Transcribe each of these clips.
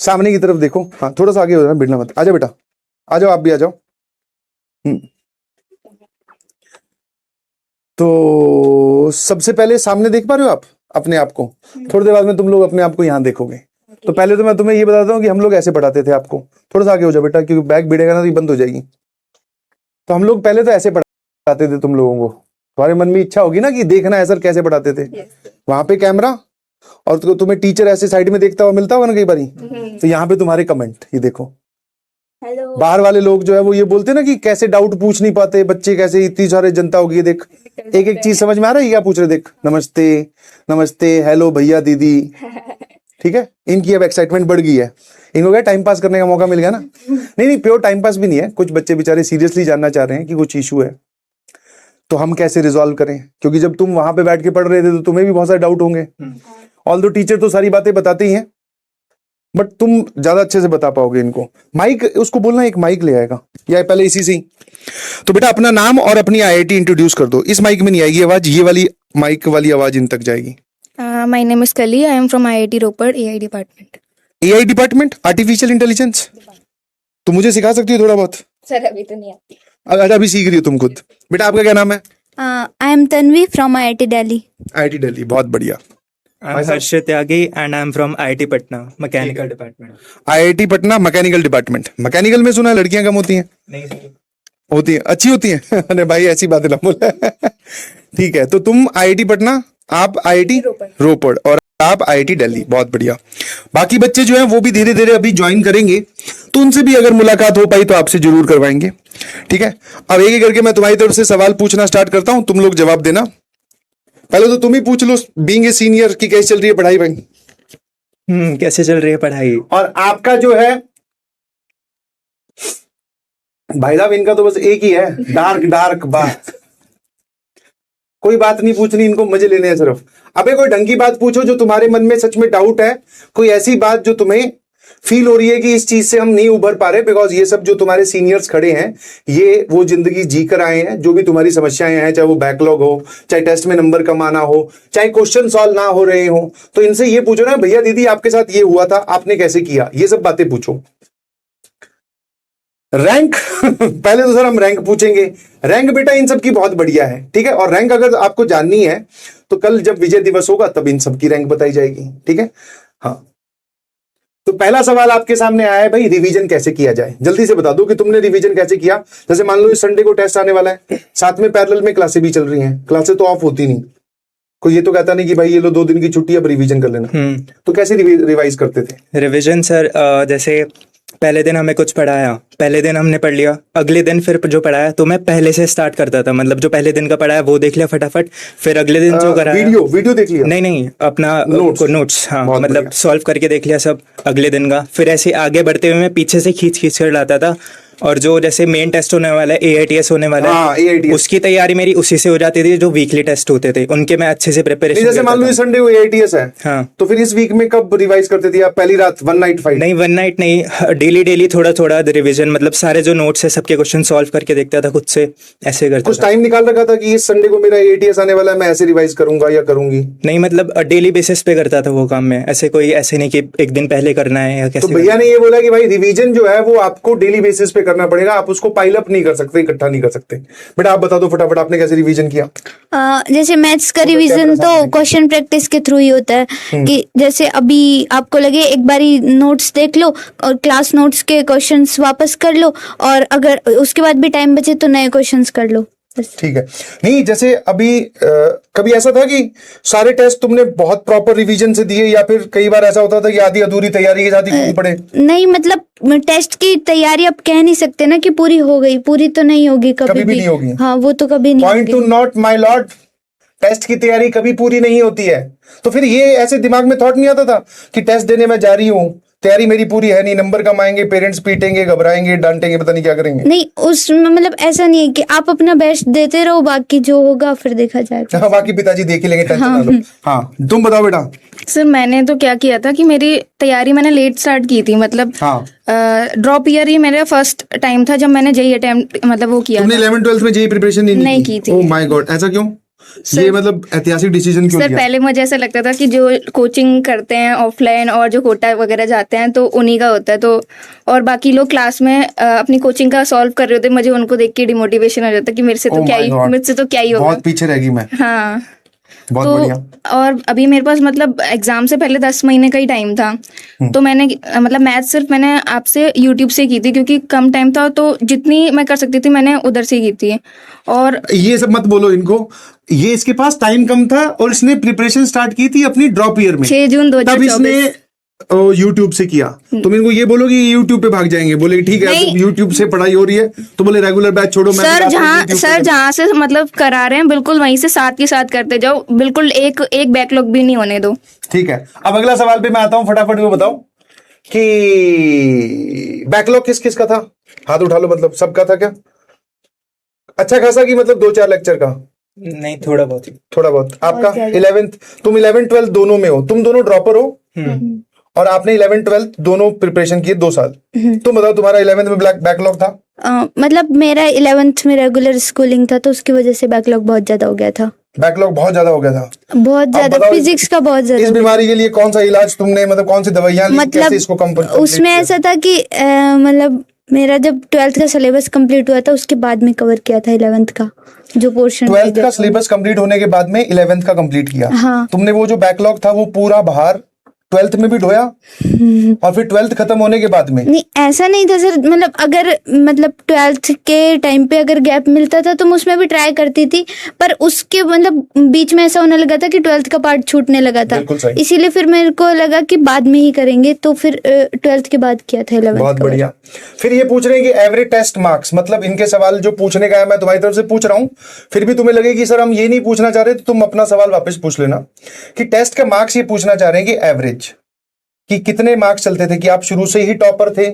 सामने की तरफ देखो, हाँ थोड़ा सा आगे हो जाना, भिड़ना मत। आ जाओ बेटा, आ जाओ, आप भी आ जाओ। तो सबसे पहले सामने देख पा रहे हो आप अपने आप को? थोड़ी देर बाद में तुम लोग अपने आप को यहाँ देखोगे। तो पहले तो मैं तुम्हें ये बताता हूँ कि हम लोग ऐसे पढ़ाते थे आपको। थोड़ा सा आगे हो जाओ बेटा, क्योंकि बैग भिड़ेगा ना तो ये बंद हो जाएगी। तो हम लोग पहले तो ऐसे पढ़ाते थे तुम लोगों को। तुम्हारे मन में इच्छा होगी ना कि देखना है सर कैसे पढ़ाते थे। वहां पे कैमरा, और तुम्हें टीचर ऐसे साइड में देखता हुआ मिलता होगा ना कई बारी। तो यहाँ पे तुम्हारे कमेंट, ये देखो। हेलो। बाहर वाले लोग जो है वो ये बोलते ना कि कैसे डाउट पूछ नहीं पाते बच्चे, कैसे इतनी सारे जनता होगी। देख एक एक चीज समझ में आ रहा है क्या पूछ रहे। देख, नमस्ते, नमस्ते, हेलो भैया, दीदी। ठीक है, इनकी अब एक्साइटमेंट बढ़ गई है। इनको क्या टाइम पास करने का मौका मिल गया ना। नहीं नहीं, प्योर टाइम पास भी नहीं है। कुछ बच्चे बेचारे सीरियसली जानना चाह रहे हैं कि कुछ इशू है तो हम कैसे रिजॉल्व करें। क्योंकि जब तुम वहां पे बैठ के पढ़ रहे थे तो तुम्हें भी बहुत सारे डाउट होंगे। ऑल्दो टीचर तो सारी बातें बताते ही हैं, बट तुम ज्यादा अच्छे से बता पाओगे इनको। माइक, उसको बोलना एक माइक ले आएगा, या पहले इसी से ही। तो बेटा अपना नाम और अपनी आईआईटी इंट्रोड्यूस कर दो। इस माइक में नहीं आएगी आवाज, ये वाली माइक वाली आवाज इन तक जाएगी। माय नेम इज कली, I am from IIT Ropar, AI department. AI department, artificial intelligence. तो मुझे सिखा सकती हो थोड़ा बहुत? सर अभी तो नहीं आती। अगर अभी सीख रही हो तुम खुद। बेटा आपका क्या नाम है? I am Tanvi from IIT Delhi. IIT Delhi, बहुत बढ़िया। I'm Harshit Tyagi and I'm from IIT Patna, Mechanical Department. IIT Patna mechanical department. Mechanical में सुना है लड़कियां कम होती हैं? नहीं सर। होती है, अच्छी होती है। अरे भाई ऐसी बात ना बोले। ठीक है, तो तुम आईआईटी पटना, आप आईआईटी रोपड़ और आप आईआईटी दिल्ली, बहुत बढ़िया। बाकी बच्चे जो हैं वो भी धीरे धीरे अभी ज्वाइन करेंगे, तो उनसे भी अगर मुलाकात हो पाई तो आपसे जरूर करवाएंगे। ठीक है, अब एक एक करके मैं तुम्हारी तरफ से सवाल पूछना स्टार्ट करता हूं, तुम लोग जवाब देना। पहले तो तुम ही पूछ लो, बीइंग ए सीनियर, की कैसे चल रही है पढ़ाई भाई? कैसे चल रही है पढ़ाई? और आपका जो है भाई साहब, इनका तो बस एक ही है, डार्क डार्क बात। कोई बात नहीं पूछनी, इनको मजे लेने हैं सिर्फ। अबे कोई ढंग की बात पूछो जो तुम्हारे मन में सच में डाउट है, कोई ऐसी बात जो तुम्हें फील हो रही है कि इस चीज से हम नहीं उभर पा रहे। बिकॉज ये सब जो तुम्हारे सीनियर्स खड़े हैं, ये वो जिंदगी जी कर आए हैं। जो भी तुम्हारी समस्याएं हैं, चाहे वो बैकलॉग हो, चाहे टेस्ट में नंबर कम आना हो, चाहे क्वेश्चन सॉल्व ना हो रहे हो, तो इनसे ये पूछो ना, भैया दीदी आपके साथ ये हुआ था, आपने कैसे किया। ये सब बातें पूछो। रैंक पहले तो सर हम रैंक पूछेंगे। रैंक बेटा इन सब की बहुत बढ़िया है, ठीक है। और रैंक अगर आपको जाननी है तो कल जब विजय दिवस होगा तब इन सब की रैंक बताई जाएगी, ठीक है। हाँ, तो पहला सवाल आपके सामने आया है भाई, रिवीजन कैसे किया जाए। जल्दी से बता दो कि तुमने रिवीजन कैसे किया। जैसे मान लो इस संडे को टेस्ट आने वाला है, साथ में पैरेलल में क्लासें भी चल रही हैं। क्लासें तो ऑफ होती नहीं, कोई ये तो कहता नहीं कि भाई ये लो 2 दिन की छुट्टी, अब रिवीजन कर लेना। तो कैसे रिवाइज करते थे? रिवीजन सर, जैसे पहले दिन हमें कुछ पढ़ाया, पहले दिन हमने पढ़ लिया, अगले दिन फिर जो पढ़ाया तो मैं पहले से स्टार्ट करता था। मतलब जो पहले दिन का पढ़ाया वो देख लिया फटाफट, फिर अगले दिन जो कराया वीडियो देख लिया? नहीं, अपना नोट्स, हाँ, बहुत मतलब बढ़िया। सॉल्व करके देख लिया सब अगले दिन का। फिर ऐसे आगे बढ़ते हुए मैं पीछे से खींच कर लाता था। और जो जैसे मेन टेस्ट होने वाला है, AITS होने वाला हाँ, है, AITS। उसकी तैयारी मेरी उसी से हो जाती थी। जो वीकली टेस्ट होते थे उनके मैं अच्छे से प्रिपरेशन। जैसे मान लो इस संडे को AITS है, हाँ, तो फिर इस वीक में कब रिवाइज करते थे आप? पहली रात, वन नाइट फाइट? नहीं, वन नाइट नहीं, डेली थोड़ा थोड़ा रिवीजन। मतलब सारे जो नोट्स है सबके क्वेश्चन सॉल्व करके देखता था खुद से, ऐसे करता कुछ था। टाइम निकाल रखा था कि इस संडे को मेरा AITS आने वाला है, मैं ऐसे रिवाइज करूंगा या करूंगी? नहीं, मतलब डेली बेसिस पे करता था वो काम में। ऐसे नहीं कि एक दिन पहले करना है या तो कैसे। भैया ने ये बोला कि भाई रिवीजन जो है वो आपको डेली बेसिस पे करना पड़ेगा, आप उसको पाइल अप नहीं कर सकते, इकट्ठा नहीं कर सकते। बेटा आप बता दो फटाफट, आपने कैसे रिवीजन किया? जैसे मैथ्स का रिवीजन तो क्वेश्चन प्रैक्टिस के थ्रू ही होता है। कि जैसे अभी आपको लगे एक बारी नोट्स देख लो और क्लास नोट्स के क्वेश्चंस वापस कर लो, और अगर उसके बाद भी टाइम बचे तो नए क्वेश्चंस कर लो। ठीक है। नहीं, जैसे अभी कभी ऐसा था कि सारे टेस्ट तुमने बहुत प्रॉपर रिवीजन से दिए, या फिर कई बार ऐसा होता था कि आधी अधूरी तैयारी के साथ ही कूद पड़े? नहीं, मतलब टेस्ट की तैयारी अब कह नहीं सकते ना कि पूरी हो गई, पूरी तो नहीं होगी कभी भी नहीं होगी। हाँ, वो तो कभी नहीं point to note my lord, test की तैयारी कभी पूरी नहीं होती है। तो फिर ये ऐसे दिमाग में थॉट नहीं आता था कि टेस्ट देने में जा रही हूँ, तैयारी मेरी पूरी है नहीं, नंबर कम आएंगे, पेरेंट्स पीटेंगे, घबराएंगे, डांटेंगे, पता नहीं क्या करेंगे? नहीं, उसमें मतलब ऐसा नहीं है कि आप अपना बेस्ट देते रहो, बाकी जो होगा फिर देखा जाएगा। हाँ, बाकी पिताजी देख ही लेंगे, टेंशन ना लो। हाँ, तुम बताओ बेटा। सर मैंने तो क्या किया था कि मेरी तैयारी मैंने लेट स्टार्ट की थी। मतलब हाँ, ड्रॉप ईयर ही मेरा फर्स्ट टाइम था जब मैंने जेईई अटेम्प्ट मतलब वो किया तुमने था। 11th 12th में जेईई प्रिपरेशन नहीं नहीं की थी। ओह माय गॉड, ऐसा क्यों? ये मतलब ऐतिहासिक डिसीजन क्यों सर लिया? पहले मुझे ऐसा लगता था कि जो कोचिंग करते हैं ऑफलाइन और जो कोटा वगैरह जाते हैं तो उन्हीं का होता है, तो और बाकी लोग क्लास में अपनी कोचिंग का सॉल्व कर रहे होते, मुझे उनको देख के डिमोटिवेशन हो जाता कि मेरे से तो Oh क्या my ही God. मुझसे तो क्या ही होगा। बहुत पीछे रहेगी मैं। हाँ बहुत तो बढ़िया। और अभी मेरे पास मतलब एग्जाम से पहले 10 महीने का ही टाइम था, तो मैंने मतलब मैथ सिर्फ मैंने आपसे यूट्यूब से की थी क्योंकि कम टाइम था, तो जितनी मैं कर सकती थी मैंने उधर से की थी। और ये सब मत बोलो इनको, ये इसके पास टाइम कम था और इसने प्रिपरेशन स्टार्ट की थी अपनी ड्रॉप ईयर में, 6 जून तब 2024। इसने यूट्यूब से किया। तुम इनको ये बोलो कि यूट्यूब पे भाग जाएंगे, बोले ठीक है नहीं। यूट्यूब से पढ़ाई हो रही है तो बोले रेगुलर बैच छोड़ो। मैं सर भी YouTube पे जहाँ से मतलब करा रहे हैं बिल्कुल वहीं से साथ के साथ करते जाओ, बिल्कुल एक बैकलॉग भी नहीं होने दो। ठीक है। अब अगला सवाल पे मैं आता हूं, फटाफट वो बताओ कि बैकलॉग किस किस का था? हाथ उठा लो, मतलब सबका था क्या? अच्छा खासा कि मतलब 2-4 लेक्चर का? नहीं, थोड़ा बहुत ही। थोड़ा बहुत। आपका 11th, तुम 11th-12th दोनों में हो, तुम दोनों ड्रॉपर हो और आपने 11th-12th दोनों प्रिपरेशन किए 2 साल। तुम बताओ तुम्हारा 11th में बैकलॉग था? मतलब मेरा 11th में रेगुलर स्कूलिंग था तो उसकी वजह से बैकलॉग बहुत ज्यादा हो गया था। बैकलॉग बहुत ज्यादा हो गया था? बहुत अब ज्यादा, बताओ फिजिक्स का बहुत इस ज्यादा। बीमारी के लिए कौन सा इलाज तुमने, मतलब कौन सी दवाइयां ली, मतलब कैसे इसको उसमें ऐसा था कि मतलब मेरा जब 12th का सिलेबस कंप्लीट हुआ था उसके बाद में कवर किया था 11th का जो पोर्शन। 12th का सिलेबस कंप्लीट होने के बाद में 11th का कंप्लीट किया। हाँ। तुमने वो जो बैकलॉग था वो पूरा बाहर 12th में भी ढोया और फिर 12th खत्म होने के बाद में? नहीं, ऐसा नहीं था सर, मतलब अगर मतलब 12th के टाइम पे अगर गैप मिलता था तो मैं उसमें भी ट्राई करती थी, पर उसके मतलब बीच में ऐसा होने लगा था कि 12th का पार्ट छूटने लगा था, बिल्कुल सही। इसीलिए फिर मेरे को लगा कि बाद में ही करेंगे, तो फिर 12th के बाद किया था 11th बहुत का। बढ़िया। फिर ये पूछ रहे हैं कि एवरेज टेस्ट मार्क्स, मतलब इनके सवाल जो पूछने का है मैं तुम्हारी तरफ से पूछ रहा हूं, फिर भी तुम्हें लगे कि सर हम ये नहीं पूछना चाह रहे तो तुम अपना सवाल वापस पूछ लेना कि टेस्ट का मार्क्स ये पूछना चाह रहे हैं कि एवरेज कि कितने मार्क्स चलते थे, कि आप शुरू से ही टॉपर थे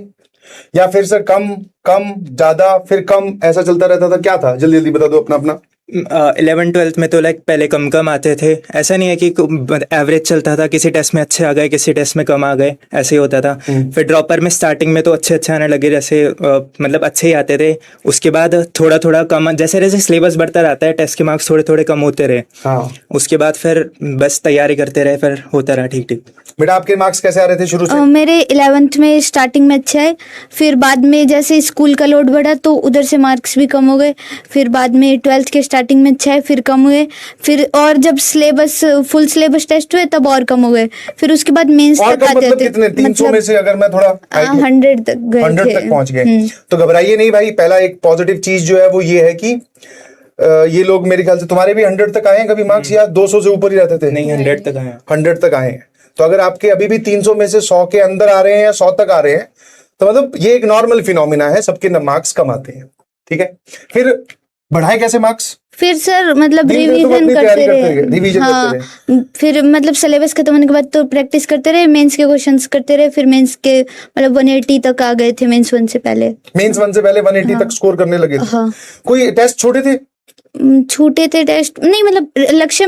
या फिर सर कम कम ज्यादा फिर कम ऐसा चलता रहता था, क्या था? जल्दी जल्दी बता दो अपना अपना। 11th-12th में तो लाइक पहले कम कम आते थे, ऐसा नहीं है कि एवरेज चलता था, किसी टेस्ट में अच्छे आ गए किसी टेस्ट में कम आ गए, ऐसे ही होता था। फिर ड्रॉपर में स्टार्टिंग में तो अच्छे आने लगे, जैसे मतलब अच्छे ही आते थे, उसके बाद थोड़ा थोड़ा कम, जैसे जैसे सिलेबस बढ़ता रहता है टेस्ट के मार्क्स थोड़े थोड़े कम होते रहे। हाँ। उसके बाद फिर बस तैयारी करते रहे, फिर होता रहा ठीक ठीक। बेटा आपके मार्क्स कैसे आ रहे थे शुरू से? मेरे 11th में स्टार्टिंग में अच्छा है, फिर बाद में जैसे स्कूल का लोड बढ़ा तो उधर से मार्क्स भी कम हो गए, फिर बाद में 12th के स्टार्टिंग में अच्छा है फिर कम हुए, फिर और जब सिलेबस फुल सिलेबस टेस्ट हुए तब और कम हो गए, फिर उसके बाद मेंस और तक कम आते मतलब थे, कितने? 300 में से अगर मैं थोड़ा 100 तक गए 100 थे। तक पहुंच गए। तो घबराइए नहीं भाई, पहला एक पॉजिटिव चीज जो है वो ये है कि ये लोग मेरे ख्याल से तुम्हारे भी 100 तक आए हैं कभी मार्क्स, या 200 से ऊपर ही रहते थे? नहीं, 100 तक आया। 100 तक आए हैं। तो अगर आपके अभी भी 300 में से 100 के अंदर आ रहे हैं या 100 तक आ रहे हैं तो मतलब ये एक नॉर्मल फिनोमिना है, सबके मार्क्स कम आते हैं। ठीक है, फिर बढ़ाए कैसे मार्क्स? फिर सर मतलब दिन भर तुम रिवीजन अपनी तैयारी करते करते रहे, रिवीजन रहे। करते हाँ, फिर मतलब सिलेबस खत्म होने के बाद तो प्रैक्टिस करते रहे, मेंस के क्वेश्चंस करते रहे, फिर मेंस के मतलब 180 तक आ गए थे मेंस 1 से पहले। मेंस 1 से पहले 180 तक स्कोर करने लगे थे। हाँ। कोई टेस्ट छोड़े थे? छूटे थे टेस्ट नहीं, मतलब लक्ष्य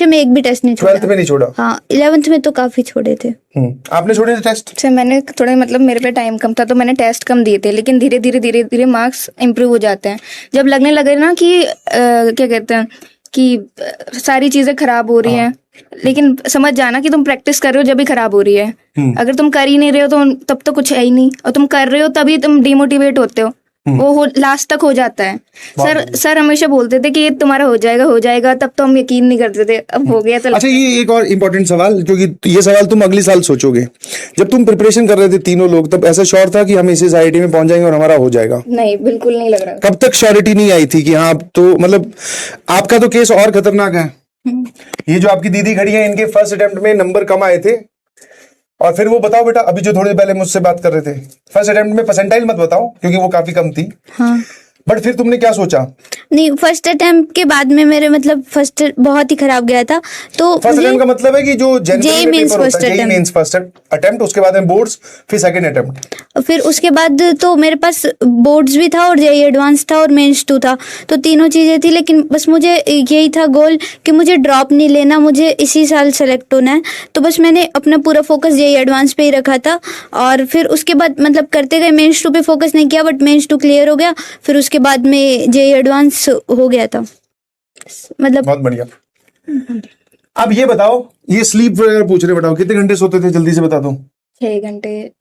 में एक भी टेस्ट नहीं 12th छोड़ा। में नहीं छोड़ा? हाँ, 11th में तो काफी छोड़े थे। आपने छोड़े थे टेस्ट? अच्छा, मैंने थोड़े मतलब मेरे पे टाइम कम था तो मैंने टेस्ट कम दिए थे, लेकिन धीरे धीरे मार्क्स इम्प्रूव हो जाते हैं जब लगने लगे ना कि क्या कहते हैं कि सारी चीजें खराब हो रही हैं, लेकिन समझ जाना कि तुम प्रैक्टिस कर रहे हो जब भी खराब हो रही है। अगर तुम कर ही नहीं रहे हो तो तब तो कुछ है ही नहीं, और तुम कर रहे हो तभी तुम डिमोटिवेट होते हो, वो लास्ट तक हो जाता है। सर हमेशा बोलते थे कि ये तुम्हारा हो जाएगा, तब तो हम यकीन नहीं करते थे, अब हो गया तो। अच्छा, ये एक और इम्पोर्टेंट सवाल, क्योंकि ये सवाल तुम अगले साल सोचोगे। जब तुम प्रिपरेशन कर रहे थे तीनों लोग, तब ऐसा श्योर था कि हम इसी IIT में पहुंच जाएंगे और हमारा हो जाएगा? नहीं, बिल्कुल नहीं लग रहा। कब तक श्योरिटी नहीं आई थी कि हाँ? तो मतलब आपका तो केस और खतरनाक है। ये जो आपकी दीदी खड़ी है, इनके फर्स्ट अटेम्प्ट में नंबर कम आए थे, और फिर वो बताओ बेटा, अभी जो थोड़ी पहले मुझसे बात कर रहे थे, फर्स्ट अटेम्प्ट में परसेंटाइल मत बताओ क्योंकि वो काफी कम थी। हाँ। बट फिर तुमने क्या सोचा? नहीं, फर्स्ट अटेम्प्ट के बाद में मेरे मतलब फर्स्ट बहुत ही खराब गया था, तो फर्स्ट अटेम्प्ट का मतलब है कि जो जनरल में पेपर होता है, जेईई मेंस फर्स्ट अटेम्प्ट, उसके बाद में बोर्ड्स, फिर सेकंड अटेम्प्ट, फिर उसके बाद तो मेरे पास बोर्ड्स भी था और जेईई एडवांस था और मेंस 2 था, तो तीनों चीजें थी, लेकिन बस मुझे यही था गोल कि मुझे ड्रॉप नहीं लेना, मुझे इसी साल सेलेक्ट होना है, तो बस मैंने अपना पूरा फोकस जेईई एडवांस पे ही रखा था, और फिर उसके बाद मतलब करते गए, मेंस 2 पे फोकस नहीं किया, बट मेंस 2 क्लियर हो गया, फिर उसके बाद में जेईई एडवांस हो गया था। मतलब बहुत बढ़िया। अब ये बताओ, ये स्लीप वगैरह पूछ रहे, बताओ कितने घंटे सोते थे, जल्दी से बता दो। 6 घंटे,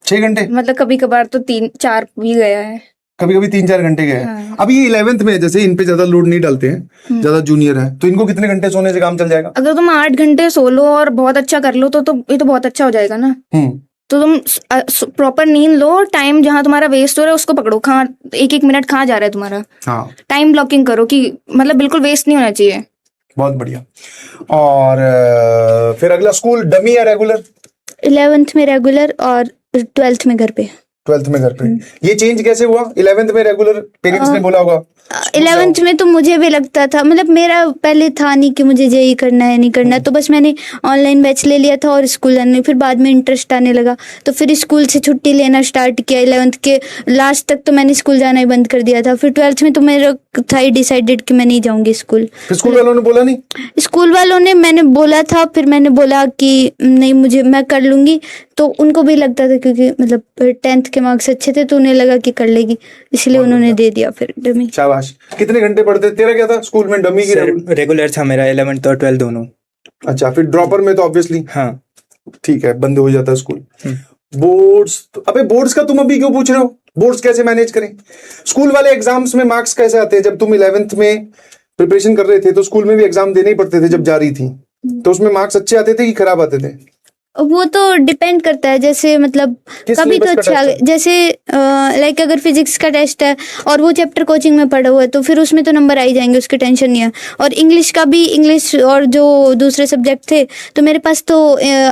6 घंटे, मतलब कभी कभार तो 3-4 भी गया है। कभी कभी 3-4 घंटे गए। हाँ। अब ये 11th में है, जैसे इन पे ज्यादा लोड नहीं डालते हैं, ज्यादा जूनियर है, तो इनको कितने घंटे सोने से काम चल जाएगा? अगर तुम 8 घंटे सो लो और बहुत अच्छा कर लो तो ये तो बहुत अच्छा हो जाएगा ना। तो तुम प्रॉपर नींद लो, टाइम जहां तुम्हारा वेस्ट हो रहा है उसको पकड़ो, कहाँ 1-1 मिनट कहाँ जा रहा है तुम्हारा। हाँ, टाइम ब्लॉकिंग करो कि मतलब बिल्कुल वेस्ट नहीं होना चाहिए। बहुत बढ़िया। और फिर अगला, स्कूल डमी या रेगुलर? 11th में रेगुलर और 12th में घर पे। 12th में घर पे। ये चेंज कैसे हुआ? 11th में रेगुलर, पेरेंट्स ने बोला होगा। 11th में तो मुझे भी लगता था, मतलब मेरा पहले था नहीं कि मुझे जेई करना है नहीं करना है, तो बस मैंने ऑनलाइन बैच ले लिया था और स्कूल जाने, फिर बाद में इंटरेस्ट आने लगा तो फिर स्कूल से छुट्टी लेना स्टार्ट किया। 11th के लास्ट तक तो मैंने स्कूल जाना ही बंद कर दिया था। फिर 12th में तो मेरा था ही डिसाइडेड कि मैं नहीं जाऊंगी स्कूल। फिर स्कूल वालों ने बोला नहीं? स्कूल वालों ने, मैंने बोला था, फिर मैंने बोला कि नहीं मुझे, मैं कर लूंगी, तो उनको भी लगता था क्योंकि मतलब 10th के मार्क्स अच्छे थे तो उन्हें लगा कि कर लेगी, इसलिए उन्होंने दे दिया फिर डमी। शाबाश। कितने घंटे पढ़ते? तेरा क्या था स्कूल में, डमी की रेगुलर? रेगुलर था मेरा 11th और 12th दोनों। अच्छा, फिर ड्रॉपर में तो ऑब्वियसली हाँ ठीक है, बंद हो जाता है स्कूल। बोर्ड्स, अबे बोर्ड्स का तुम अभी क्यों पूछ रहे हो? बोर्ड्स कैसे मैनेज करें? स्कूल वाले एग्जाम्स में मार्क्स कैसे आते हैं? जब तुम 11th में प्रिपरेशन कर रहे थे तो स्कूल में भी एग्जाम देने ही पड़ते थे जब जारी थी, तो उसमें मार्क्स अच्छे आते थे कि खराब आते थे? वो तो डिपेंड करता है, जैसे मतलब किस कभी तो syllabus का अच्छा, test है? जैसे लाइक अगर फिजिक्स का टेस्ट है और वो चैप्टर कोचिंग में पढ़ा हुआ है तो फिर उसमें तो नंबर आ ही जाएंगे, उसकी टेंशन नहीं है। और इंग्लिश का भी, इंग्लिश और जो दूसरे सब्जेक्ट थे तो मेरे पास तो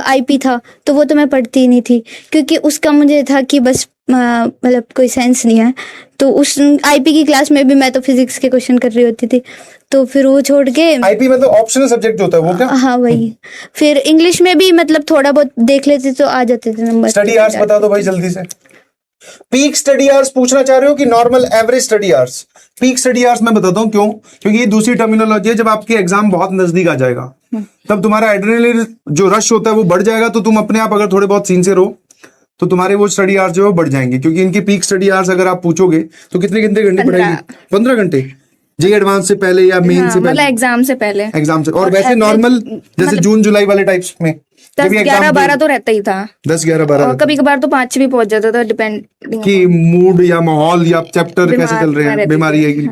आईपी था, तो वो तो मैं पढ़ती ही नहीं थी क्योंकि उसका मुझे था कि बस मतलब कोई सेंस नहीं है। तो उस आईपी की क्लास में भी मैं तो फिजिक्स के क्वेश्चन कर रही होती थी, तो फिर वो छोड़ के। आईपी मतलब ऑप्शनल सब्जेक्ट होता है वो क्या? हाँ वही। फिर इंग्लिश में भी मतलब थोड़ा बहुत देख लेते तो आ जाते थे नंबर। स्टडी आवर्स बता दो भाई जल्दी से। पीक स्टडी आवर्स पूछना चाह रहे हो कि normal average study hours? Peak study hours मैं बताता हूँ क्यों, क्योंकि ये दूसरी टर्मिनोलॉजी है। जब आपके एग्जाम बहुत नजदीक आ जाएगा तब तुम्हारा एड्रेनलिन जो रश होता है वो बढ़ जाएगा, तो तुम अपने आप अगर थोड़े बहुत सिंसियर हो तो तुम्हारे वो स्टडी आवर्स जो है वो बढ़ जाएंगे। क्योंकि इनकी पीक स्टडी आवर्स अगर आप पूछोगे तो कितने कितने घंटे पढ़ेगी? 15 घंटे। जे एडवांस से पहले या मेन हाँ, से मतलब पहले? एग्जाम से पहले। एग्जाम से। और वैसे नॉर्मल जैसे जून जुलाई वाले टाइप्स में 10-11-12 तो रहता ही था। 10-11-12 और कभी कभार तो 5 भी पहुंच जाता था, डिपेंडिंग कि मूड या माहौल या चैप्टर कैसे चल रहे हैं, बीमारी है कि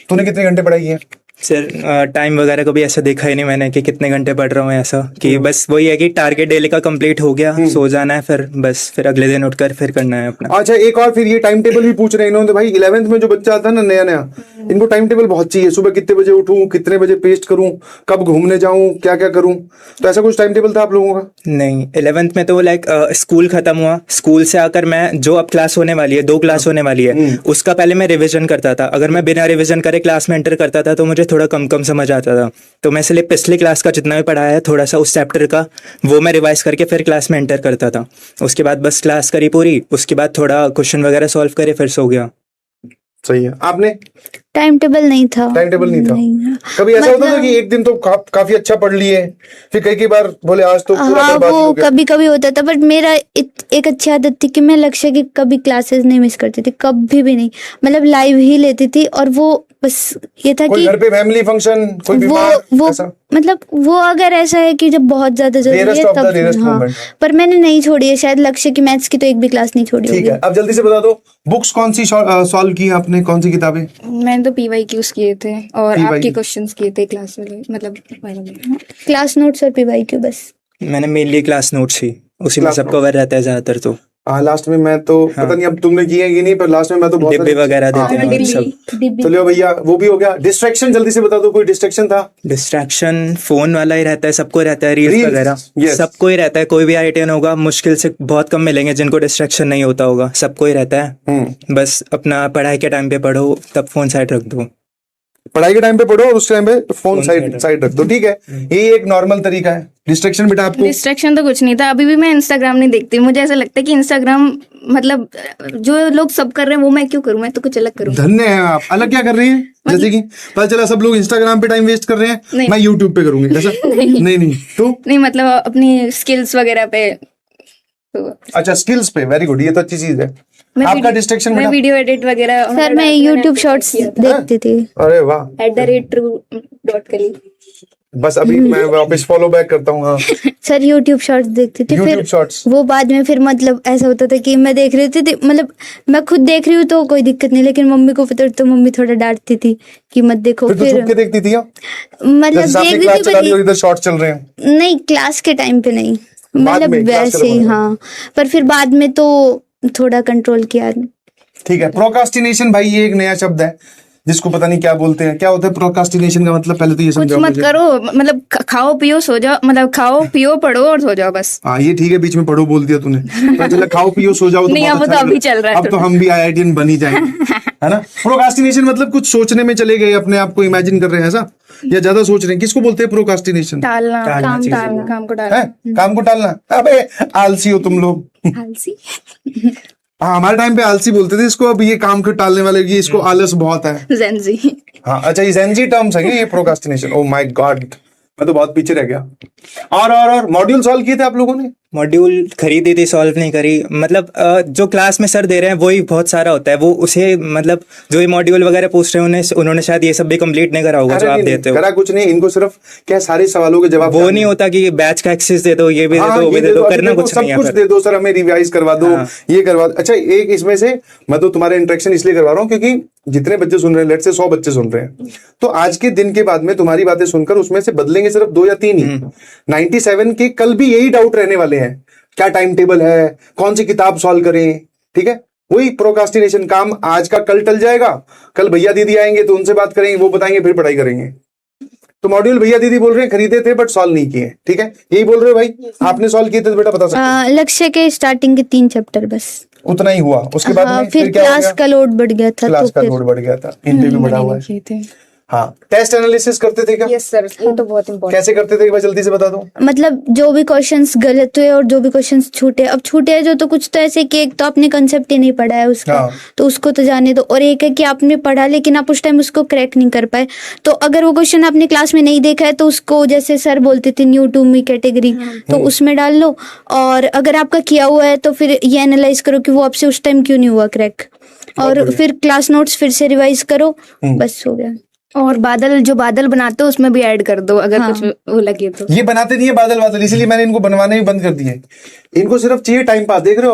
तूने कितने घंटे पढ़ाई है? सर टाइम वगैरह को भी ऐसा देखा ही नहीं मैंने कि कितने घंटे पढ़ रहा हूँ, ऐसा कि बस वही है कि टारगेट डेली का कंप्लीट हो गया, सो जाना है, फिर बस फिर अगले दिन उठकर फिर करना है अपना। अच्छा, एक और फिर ये टाइम टेबल भी पूछ रहे हैं इन्होंने भाई। 11th में जो बच्चा आता है ना नया नया, इनको टाइम टेबल बहुत चाहिए। सुबह कितने बजे उठूं, कितने बजे पेस्ट करूं, कब घूमने जाऊं, क्या क्या करूं, तो ऐसा कुछ टाइम टेबल था आप लोगों का? नहीं, 11th में तो लाइक स्कूल खत्म हुआ, स्कूल से आकर मैं जो अब क्लास होने वाली है, 2 क्लास होने वाली है, उसका पहले मैं रिवीजन करता था। अगर मैं बिना रिवीजन करे क्लास में एंटर करता था तो मुझे थोड़ा कम कम समझ आता था, तो मैं इसलिए पिछली क्लास का जितना भी पढ़ाया है थोड़ा सा उस चैप्टर का वो मैं रिवाइज करके फिर क्लास में एंटर करता था। उसके बाद बस क्लास करी पूरी, उसके बाद थोड़ा क्वेश्चन वगैरह सॉल्व करे, फिर सो गया। सही है। आपने? टाइम टेबल नहीं था। टाइम टेबल नहीं था। नहीं। कभी ऐसा होता था मतलब- कि एक दिन तो काफी अच्छा पढ़ लिए, फिर कई बार बोले आज तो पूरा हाँ बर्बाद ही वो हो गया? कभी कभी होता था, बट मेरा एक अच्छी आदत थी कि मैं लक्ष्य की कभी क्लासेस नहीं मिस करती थी, कभी भी नहीं, मतलब लाइव ही लेती थी। और वो बस ये था कोई कि घर पे फैमिली फंक्शन, कोई बीमार, वो ऐसा? मतलब वो अगर ऐसा है कि जब बहुत ज्यादा जरूरी Rarest है of the तब rarest हाँ, moment। पर मैंने नहीं छोड़ी है शायद लक्ष्य की, मैथ्स की तो एक भी क्लास नहीं छोड़ी ठीक होगी। है। अब जल्दी से बता दो, बुक्स कौन सी सॉल्व की आपने, कौन सी किताबें? मैंने तो PYQs किए थे और PYQ आपके क्वेश्चंस किए थे क्लास वाले, मतलब वाले। क्लास नोट्स और PYQ बस। मैंने मेनली क्लास नोट्स ही, उसी में Class सब कवर रहता है ज्यादातर। तो हाँ, लास्ट में मैं तो पता नहीं अब तुमने किए कि नहीं, पर लास्ट में मैं तो बहुत डिब्बे सारे- वगैरह हाँ, देते हैं और सब। चलो भैया, वो भी हो गया। डिस्ट्रैक्शन जल्दी से बता दो, कोई डिस्ट्रैक्शन था? डिस्ट्रैक्शन फोन वाला ही रहता है, सबको रहता है, रील्स Reels, वगैरह yes। सबको ही रहता है। कोई भी IITian होगा, मुश्किल से बहुत कम मिलेंगे जिनको डिस्ट्रैक्शन नहीं होता होगा, सबको ही रहता है। बस अपना पढ़ाई के टाइम पे पढ़ो, तब फोन साइड रख दो। पढ़ाई के टाइम पे पढ़ो और उस टाइम पे फोन side साइड रख दो, ठीक है। ये एक नॉर्मल तरीका है। डिस्ट्रैक्शन बेटा आपको? डिस्ट्रैक्शन तो कुछ नहीं था, अभी भी मैं इंस्टाग्राम नहीं देखती। मुझे ऐसा लगता है कि इंस्टाग्राम मतलब जो लोग सब कर रहे हैं वो मैं क्यों करूं, मैं तो कुछ अलग करूं। धन्य है आप। अलग क्या कर रही हैं? जैसे कि पता चला सब लोग इंस्टाग्राम पे टाइम वेस्ट कर रहे हैं, नहीं। मैं यूट्यूब पे करूंगी ऐसा? नहीं तो नहीं मतलब अपनी स्किल्स वगैरह पे तो। अच्छा, स्किल्स पे, वेरी गुड, ये तो अच्छी चीज है। आपका डिस्ट्रैक्शन मैं बेटा? वीडियो एडिट वगैरह सर मैं यूट्यूब शॉर्ट्स देखती थी। अरे वाह, @true.kali। बस अभी मैं वापस फॉलो बैक करता हूँ। हाँ, सर यूट्यूब शॉर्ट्स देखती थी, यूट्यूब फिर शॉर्ट्स। वो बाद में फिर मतलब ऐसा होता था कि मैं देख रही थी मतलब मैं खुद देख रही हूँ तो कोई दिक्कत नहीं, लेकिन मम्मी को पता तो मम्मी थोड़ा डांटती थी कि मत देखो। फिर तो फिर छुप के देखती थी क्या? मतलब जैसे सामने देख क्लास रही चला रही थी और इधर शॉर्ट चल रहे हैं। पर नहीं, क्लास के टाइम पे नहीं, बाद मतलब में क्लास के वैसे ही। बाद। हाँ, पर फिर बाद में तो थोड़ा कंट्रोल किया। ठीक है, प्रोकास्टिनेशन भाई ये एक नया शब्द है जिसको पता नहीं क्या बोलते हैं। क्या होता है प्रोकास्टिनेशन का मतलब? पहले तो ये कुछ समझाओ मत मुझे। करो, मतलब खाओ पियो सो जाओ, मतलब खाओ पियो पढ़ो और सो जाओ बस। हाँ ये ठीक है, बीच में पढ़ो बोल दिया तूने। तो चलो खाओ पियो सो जाओ तो नहीं, बहुत अब अच्छा तो लग अभी चल रहा है अब तो हम भी IITian बन ही जाएंगे, है ना। प्रोकास्टिनेशन मतलब कुछ सोचने में चले गए, अपने आप को इमेजिन कर रहे हैं ऐसा, या ज्यादा सोच रहे हैं। किसको बोलते हैं प्रोकास्टिनेशन? टालना, काम को टालना। काम को टालना। अबे आलसी हो तुम लोग। आलसी। हाँ हमारे टाइम पे आलसी बोलते थे इसको, अब ये काम को टालने वाले की इसको आलस बहुत है। जेंजी। हाँ अच्छा, ये जेनजी टर्म्स है ये प्रोकास्टिनेशन। ओह माय गॉड, मैं तो बहुत पीछे रह गया। और मॉड्यूल सॉल्व किए थे आप लोगों ने? मॉड्यूल खरीदी थी, सॉल्व नहीं करी। मतलब जो क्लास में सर दे रहे हैं वही बहुत सारा होता है, वो उसे मतलब जो ये मॉड्यूल वगैरह पूछ रहे हैं उन्होंने शायद ये सब भी कंप्लीट नहीं करा होगा जो आप देते हो। करा कुछ नहीं, इनको सिर्फ क्या सारे सवालों के जवाब वो नहीं होता कि बैच का एक्सेस दे दो, ये भी दे हाँ, दो, वो ये भी दे दो, अच्छा, करना देखो, कुछ सब नहीं है कुछ फिर। दे दो सर, हमें रिवाइज करवा दो, हाँ। ये करवा दो। अच्छा एक इसमें से मैं तो तुम्हारे इंटरेक्शन इसलिए करवा रहा हूँ क्योंकि जितने बच्चे सुन रहे हैं, लेट से 100 बच्चे सुन रहे हैं, तो आज के दिन के बाद में तुम्हारी बातें सुनकर उसमें से बदलेंगे सिर्फ 2 या 3 ही। 97 के कल भी यही डाउट रहने वाले हैं, क्या टाइम टेबल है, कौन सी किताब सॉल्व करें, ठीक है। वही प्रोकास्टिनेशन काम आज का कल टल जाएगा, कल भैया दीदी आएंगे तो उनसे बात करेंगे, वो बताएंगे, फिर पढ़ाई करेंगे। तो मॉड्यूल भैया दीदी बोल रहे हैं खरीदे थे बट सॉल्व नहीं किए, ठीक है, यही बोल रहे हो भाई। आपने सॉल्व किए थे तो बेटा बता सकते हो। लक्ष्य के स्टार्टिंग के 3 चैप्टर बस। उतना ही हुआ, उसके बाद हाँ, में फिर क्या हो क्लास गया? का लोड बढ़ गया था, क्लास तो का फिर लोड बढ़ गया था, इन पे भी बढ़ा हुआ है। हाँ, टेस्ट एनालिसिस करते थे क्या? यस सर, ये तो बहुत इंपॉर्टेंट। कैसे करते थे एक बार जल्दी से बता दो। मतलब जो भी क्वेश्चंस गलत हुए और जो भी क्वेश्चंस छूटे, अब छूटे जो तो कुछ तो ऐसे कि एक तो आपने कंसेप्ट ही नहीं पढ़ा है उसका, हाँ। तो उसको तो जाने दो, और एक है कि आपने पढ़ा लेकिन आप उस टाइम उसको क्रैक नहीं कर पाए, तो अगर वो क्वेश्चन आपने क्लास में नहीं देखा है तो उसको जैसे सर बोलते थे न्यू टू मी कैटेगरी, तो उसमें डाल लो, और अगर आपका किया हुआ है तो फिर ये एनालाइज करो कि वो आपसे उस टाइम क्यों नहीं हुआ क्रैक, और फिर क्लास नोट्स फिर से रिवाइज करो, बस हो गया। और जो बादल बनाते हो उसमें भी ऐड कर दो अगर कुछ वो लगे तो। ये बनाते नहीं है बादल, इसीलिए मैंने इनको बनवाने भी बंद कर दिए। इनको सिर्फ चाहिए टाइम पास। देख रहे हो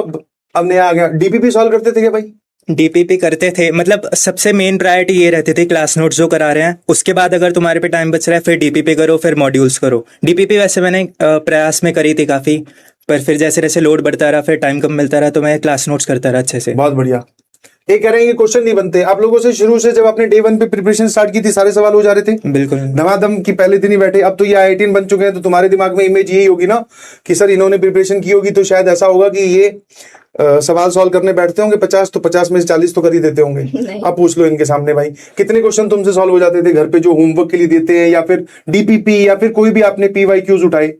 अब नया आ गया। डीपीपी सॉल्व करते थे क्या भाई? डीपीपी करते थे, मतलब सबसे मेन प्रायोरिटी ये रहती थी क्लास नोट्स जो करा रहे हैं, उसके बाद अगर तुम्हारे पे टाइम बच रहा है फिर डीपीपी करो, फिर मॉड्यूल्स करो। डीपीपी वैसे मैंने प्रयास में करी थी काफी, पर फिर जैसे जैसे लोड बढ़ता रहा, फिर टाइम कम मिलता रहा, तो मैं क्लास नोट्स करता रहा अच्छे से। बहुत बढ़िया। ये कह रहे हैं कि क्वेश्चन नहीं बनते आप लोगों से। शुरू से जब आपने डे 1 पे प्रिपरेशन स्टार्ट की थी सारे सवाल हो जा रहे थे बिल्कुल। धमाधम की पहले दिन ही बैठे। अब तो ये IITian बन चुके हैं तो तुम्हारे दिमाग में इमेज यही होगी ना कि सर इन्होंने प्रिपरेशन की होगी तो शायद ऐसा होगा कि ये सवाल सॉल्व करने बैठते होंगे 50 तो 50 में से 40 तो कर ही देते होंगे। अब पूछ लो इनके सामने भाई, कितने क्वेश्चन तुमसे सॉल्व हो जाते थे घर पे जो होमवर्क के लिए देते हैं, या फिर डीपीपी, या फिर कोई भी आपने PYQs उठाए,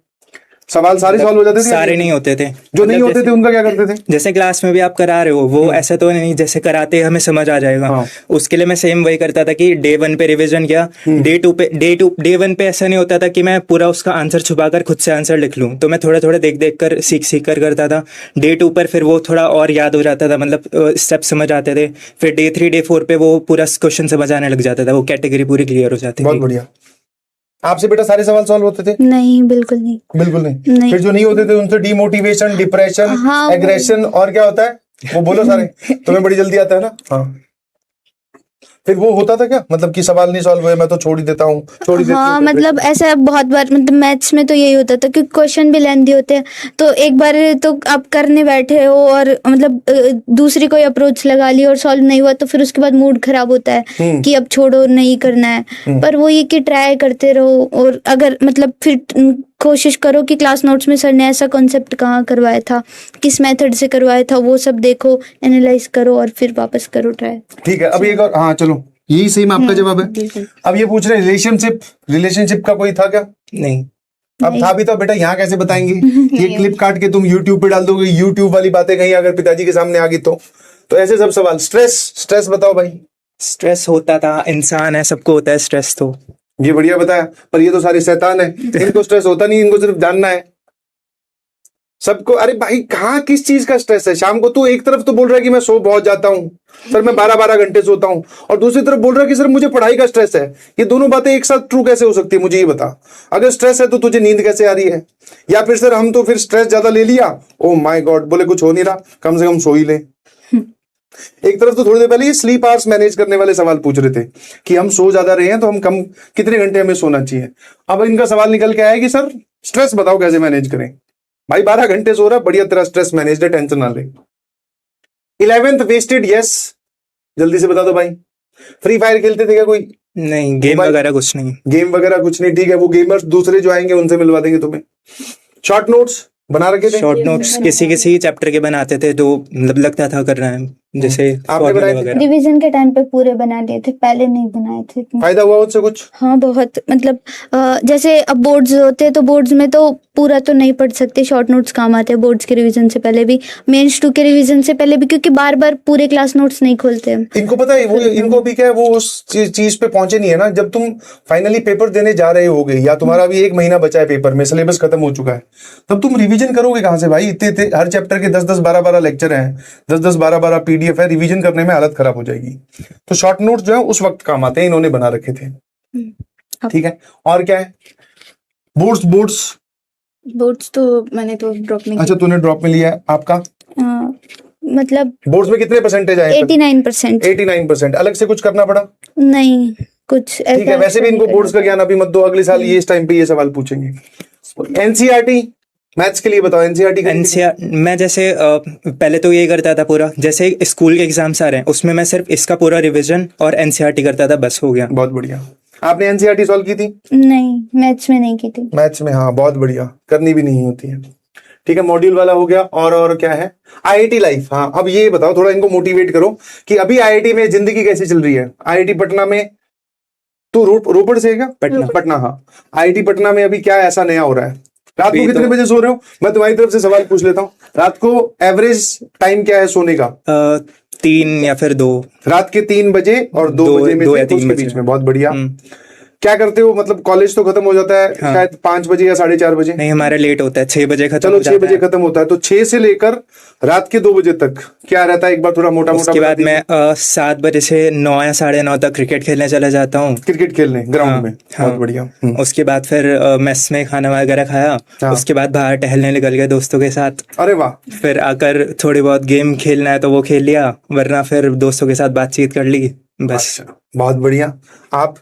सवाल सारे सॉल्व हो जाते थे? सारे नहीं होते थे। जो नहीं होते थे उनका क्या करते थे? जैसे क्लास में भी आप करा रहे हो वो ऐसा तो नहीं जैसे कराते हमें समझ आ जाएगा। हाँ। उसके लिए मैं सेम वही करता था कि डे 1 पे रिवीजन किया, डे 1 पे ऐसा नहीं होता था कि मैं पूरा उसका आंसर छुपाकर खुद से आंसर लिख लूं, तो मैं थोड़ा थोड़ा देख कर सीख कर करता था। डे 2 पर फिर वो थोड़ा और याद हो जाता था, मतलब स्टेप समझ आते थे। फिर डे 3 डे 4 पे वो पूरा क्वेश्चन समझ आने लग जाता था, वो कैटेगरी पूरी क्लियर हो जाती बहुत थी। बढ़िया। आपसे बेटा सारे सवाल सॉल्व होते थे? नहीं, बिल्कुल नहीं। बिल्कुल नहीं। नहीं। फिर जो नहीं होते थे उनसे डिमोटिवेशन, डिप्रेशन, हाँ, वो- एग्रेशन और क्या होता है वो बोलो सारे। तुम्हें बड़ी जल्दी आता है ना? हाँ। फिर वो होता था क्या, मतलब कि सवाल नहीं सॉल्व हुए मैं तो छोड़ ही देता हूँ, छोड़ ही देती हाँ, हूँ? मतलब ऐसा बहुत बार, मतलब मैथ्स में तो यही होता था कि क्वेश्चन भी लेंथी होते हैं, तो एक बार तो आप करने बैठे हो और मतलब दूसरी कोई अप्रोच लगा ली और सॉल्व नहीं हुआ, तो फिर उसके बाद मूड खराब होता है कि अब छोड़ो, नहीं करना है। पर वो ये कि ट्राई करते रहो, और अगर मतलब फिर कोशिश करो कि क्लास नोट्स में सर ने ऐसा कॉन्सेप्ट कहाँ करवाया था, किस मेथड से करवाया था, वो सब देखो, एनालाइज करो और फिर वापस करो ट्राई। ठीक है, अब एक और, हाँ चलो यही सही में आपका जवाब है। अब ये पूछ रहे रिलेशनशिप का कोई था क्या? नहीं। अब था भी तो बेटा यहाँ कैसे बताएंगे? ये क्लिप काट के तुम YouTube पे डाल दोगे, YouTube वाली बातें कहीं अगर पिताजी के सामने आ गई तो ऐसे सब सवाल। स्ट्रेस बताओ भाई। स्ट्रेस होता था, इंसान है, सबको होता है स्ट्रेस, तो ये बढ़िया बताया, पर ये तो सारे शैतान है, इनको स्ट्रेस होता नहीं, इनको सिर्फ जानना है। सबको। अरे भाई कहाँ किस चीज का स्ट्रेस है? शाम को तू एक तरफ तो बोल रहा है कि मैं सो बहुत जाता हूँ सर, मैं 12-12 घंटे सोता हूँ, और दूसरी तरफ बोल रहा है कि सर मुझे पढ़ाई का स्ट्रेस है। ये दोनों बातें एक साथ ट्रू कैसे हो सकती है? मुझे ये बता। अगर स्ट्रेस है तो तुझे नींद कैसे आ रही है? या फिर सर हम तो फिर स्ट्रेस ज्यादा ले लिया, ओ माय गॉड, बोले कुछ हो नहीं रहा, कम से कम सो ही ले। एक तरफ तो थोड़ी देर पहले ये स्लीप आवर्स मैनेज करने वाले सवाल पूछ रहे थे कि हम सो ज्यादा रहे हैं तो हम कम कितने घंटे हमें सोना चाहिए। अब इनका सवाल निकल के आया कि सर स्ट्रेस बताओ कैसे मैनेज करें। भाई 12 घंटे सो रहा, बढ़िया तेरा स्ट्रेस मैनेज है, टेंशन ना ले। 11th वेस्टेड, यस, जल्दी से बता दो भाई। फ्री फायर खेलते थे क्या कोई? नहीं, गेम मोबाइल- वगैरह कुछ नहीं। गेम वगैरह कुछ नहीं, ठीक है, वो गेमर्स दूसरे जो आएंगे उनसे मिलवा देंगे तुम्हें। शॉर्ट नोट्स बना रखे थे? शॉर्ट नोट्स किसी किसी चैप्टर के बनाते थे तो मतलब लगता था कर रहे हैं, जैसे आपने फॉर्मूले बनाए थे? वगैरह। रिवीजन के टाइम पे पूरे बना लिए थे, पहले नहीं बनाए थे इतने। फायदा हुआ उससे कुछ? हाँ बहुत, मतलब जैसे अब बोर्ड्स होते हैं तो बोर्ड्स में तो पूरा तो नहीं पढ़ सकते, शॉर्ट नोट्स काम आते हैं बोर्ड्स के रिवीजन से पहले भी, मेंस 2 के रिवीजन से पहले भी, क्योंकि बार बार पूरे क्लास नोट्स नहीं खोलते हैं। इनको पता है वो, इनको भी क्या है, वो उस चीज पे पहुंचे नहीं है ना। जब तुम फाइनली पेपर देने जा रहे होगे या तुम्हारा अभी 1 महीना बचा है पेपर में, सिलेबस खत्म हो चुका है, तब तुम रिवीजन करोगे कहां से भाई? इतने हर चैप्टर के 10-10 12-12 लेक्चर हैं, 10-10 12-12 पीडीएफ है, रिवीजन करने में हालत खराब हो जाएगी। तो शॉर्ट नोट्स जो है उस वक्त काम आते हैं, इन्होंने बना रखे थे। ठीक है, और क्या है? बोर्ड्स बोर्ड्स तो मैंने तो ड्रॉप नहीं अच्छा तूने ड्रॉप में लिया है। आपका मतलब बोर्ड्स में कितने परसेंटेज आए? 89%। 89%। अलग से कुछ करना पड़ा? नहीं कुछ ठीक है, ऐसा वैसे भी इनको नहीं बोर्ड्स का ज्ञान अभी मत दो, अगले साल ये इस टाइम पे ये सवाल पूछेंगे। एनसीईआरटी मैथ्स के लिए बताओ, एनसीईआरटी एनसीआर मैं जैसे पहले तो यही करता था पूरा, जैसे स्कूल के एग्जाम्स आ रहे हैं उसमें मैं सिर्फ इसका पूरा रिवीजन और एनसीईआरटी करता था, बस हो गया। बहुत बढ़िया। आपने एनसीईआरटी सॉल्व की थी? नहीं, मैथ्स में नहीं की थी। मैथ्स में? हाँ बहुत बढ़िया, करनी भी नहीं होती है। ठीक है, मॉड्यूल वाला हो गया। और क्या है? IIT life. हाँ अब ये बताओ, थोड़ा इनको मोटिवेट करो कि अभी आईआईटी में जिंदगी कैसी चल रही है। आईआईटी पटना में, तू रोपड़ से है क्या? पटना हाँ। आईआईटी पटना में अभी क्या ऐसा नया हो रहा है? रात को अभी कितने तो- बजे सो रहे हो? मैं तुम्हारी तरफ से सवाल पूछ लेता हूँ, रात को एवरेज टाइम क्या है सोने का? 3 या फिर 2। रात के 3 बजे और 2 बजे में 2 से या 3 उसके बजे। बीच में। बहुत बढ़िया। क्या करते हो? मतलब कॉलेज तो खत्म हो जाता है शायद 5 बजे या 4:30 बजे? नहीं, हमारा लेट होता है, 6 बजे खत्म चलो हो 6 जाता बजे है। खत्म होता है, तो 6 से लेकर रात के 2 बजे तक क्या रहता है? एक बार थोड़ा मोटा मोटा उसके बाद मैं 7 बजे से 9 या 9:30 तक क्रिकेट खेलने चला जाता हूँ। क्रिकेट खेलने ग्राउंड हाँ, में? हाँ। बहुत बढ़िया। उसके बाद फिर मेस में खाना वगैरह खाया। हाँ। उसके बाद बाहर टहलने निकल गए दोस्तों के साथ। अरे वाह। फिर आकर थोड़ी बहुत गेम खेलना है तो वो खेल लिया, वरना फिर दोस्तों के साथ बातचीत कर ली, बस। अच्छा, बहुत बढ़िया। आप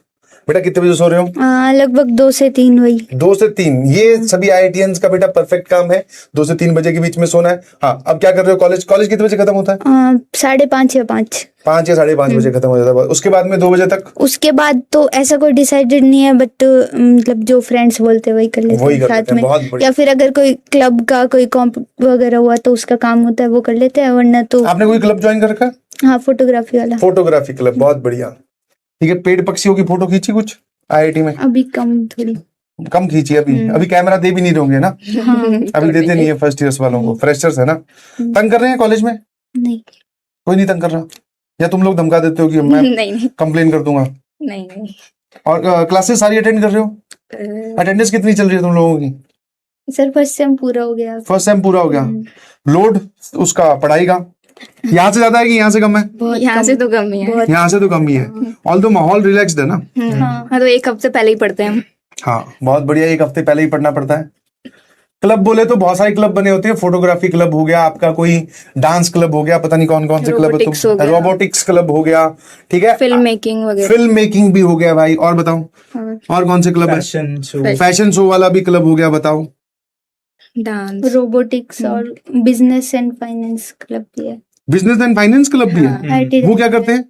बेटा कितने बजे सो रहे हो? लगभग 2 से 3 वही। 2 से 3, ये सभी आईआईटीएंस का बेटा परफेक्ट काम है, 2 से 3 बजे के बीच में सोना है। हाँ अब क्या कर रहे हो? कॉलेज कितने बजे खत्म होता है? 5:30 या 5। 5 या 5:30 बजे खत्म हो जाता है। उसके बाद में 2 बजे तक? उसके बाद तो ऐसा कोई डिसाइडेड नहीं है, बट मतलब जो फ्रेंड्स बोलते हैं वही कर लेते वही हैं कर साथ लेते हैं, में। बहुत बढ़िया। या फिर अगर कोई क्लब का कोई कॉम्प वगैरह हुआ तो उसका काम होता है वो कर लेते हैं, वरना तो आपने कोई क्लब ज्वाइन कर रखा है? हाँ, फोटोग्राफी वाला। फोटोग्राफी क्लब, बहुत बढ़िया। ठीक है, पेड़ पक्षियों की फोटो खींची कुछ आईआईटी में? अभी कम थोड़ी। कम खींची अभी कैमरा दे भी नहीं रहोगे ना? अभी देते नहीं है फर्स्ट ईयर्स वालों को, फ्रेशर्स है ना। तंग कर रहे हैं कॉलेज में? नहीं कोई नहीं तंग कर रहा? या तुम लोग धमका देते हो कि मैं नहीं कंप्लेन कर दूंगा? नहीं। और क्लासेस सारी अटेंड कर रहे हो? अटेंडेंस कितनी चल रही है तुम लोगों की? सर फर्स्ट सेम पूरा हो गया। फर्स्ट सेम पूरा हो गया। लोड उसका पढ़ाई का यहाँ से ज्यादा है कि यहाँ से कम है? यहाँ से तो कम ही है। यहाँ से तो कम ही है। ऑल तो माहौल रिलैक्स्ड है ना? हाँ तो 1 हफ्ते पहले ही पढ़ते हैं हम। हाँ बहुत बढ़िया, 1 हफ्ते पहले ही पढ़ना पड़ता है। क्लब बोले तो बहुत सारे क्लब बने होते हैं, फोटोग्राफी क्लब हो गया आपका, कोई डांस क्लब हो गया, पता नहीं कौन कौन से क्लब है। रोबोटिक्स हो तुम गया। रोबोटिक्स क्लब हो गया, ठीक है, फिल्म मेकिंग वगैरह। फिल्म मेकिंग भी हो गया भाई। और बताओ और कौन से क्लब है? Fashion show. फैशन शो वाला भी क्लब हो गया, बताओ। डांस। रोबोटिक्स और बिजनेस एंड फाइनेंस क्लब भी है। बिजनेस एंड फाइनेंस क्लब भी है? IT वो क्या करते हैं?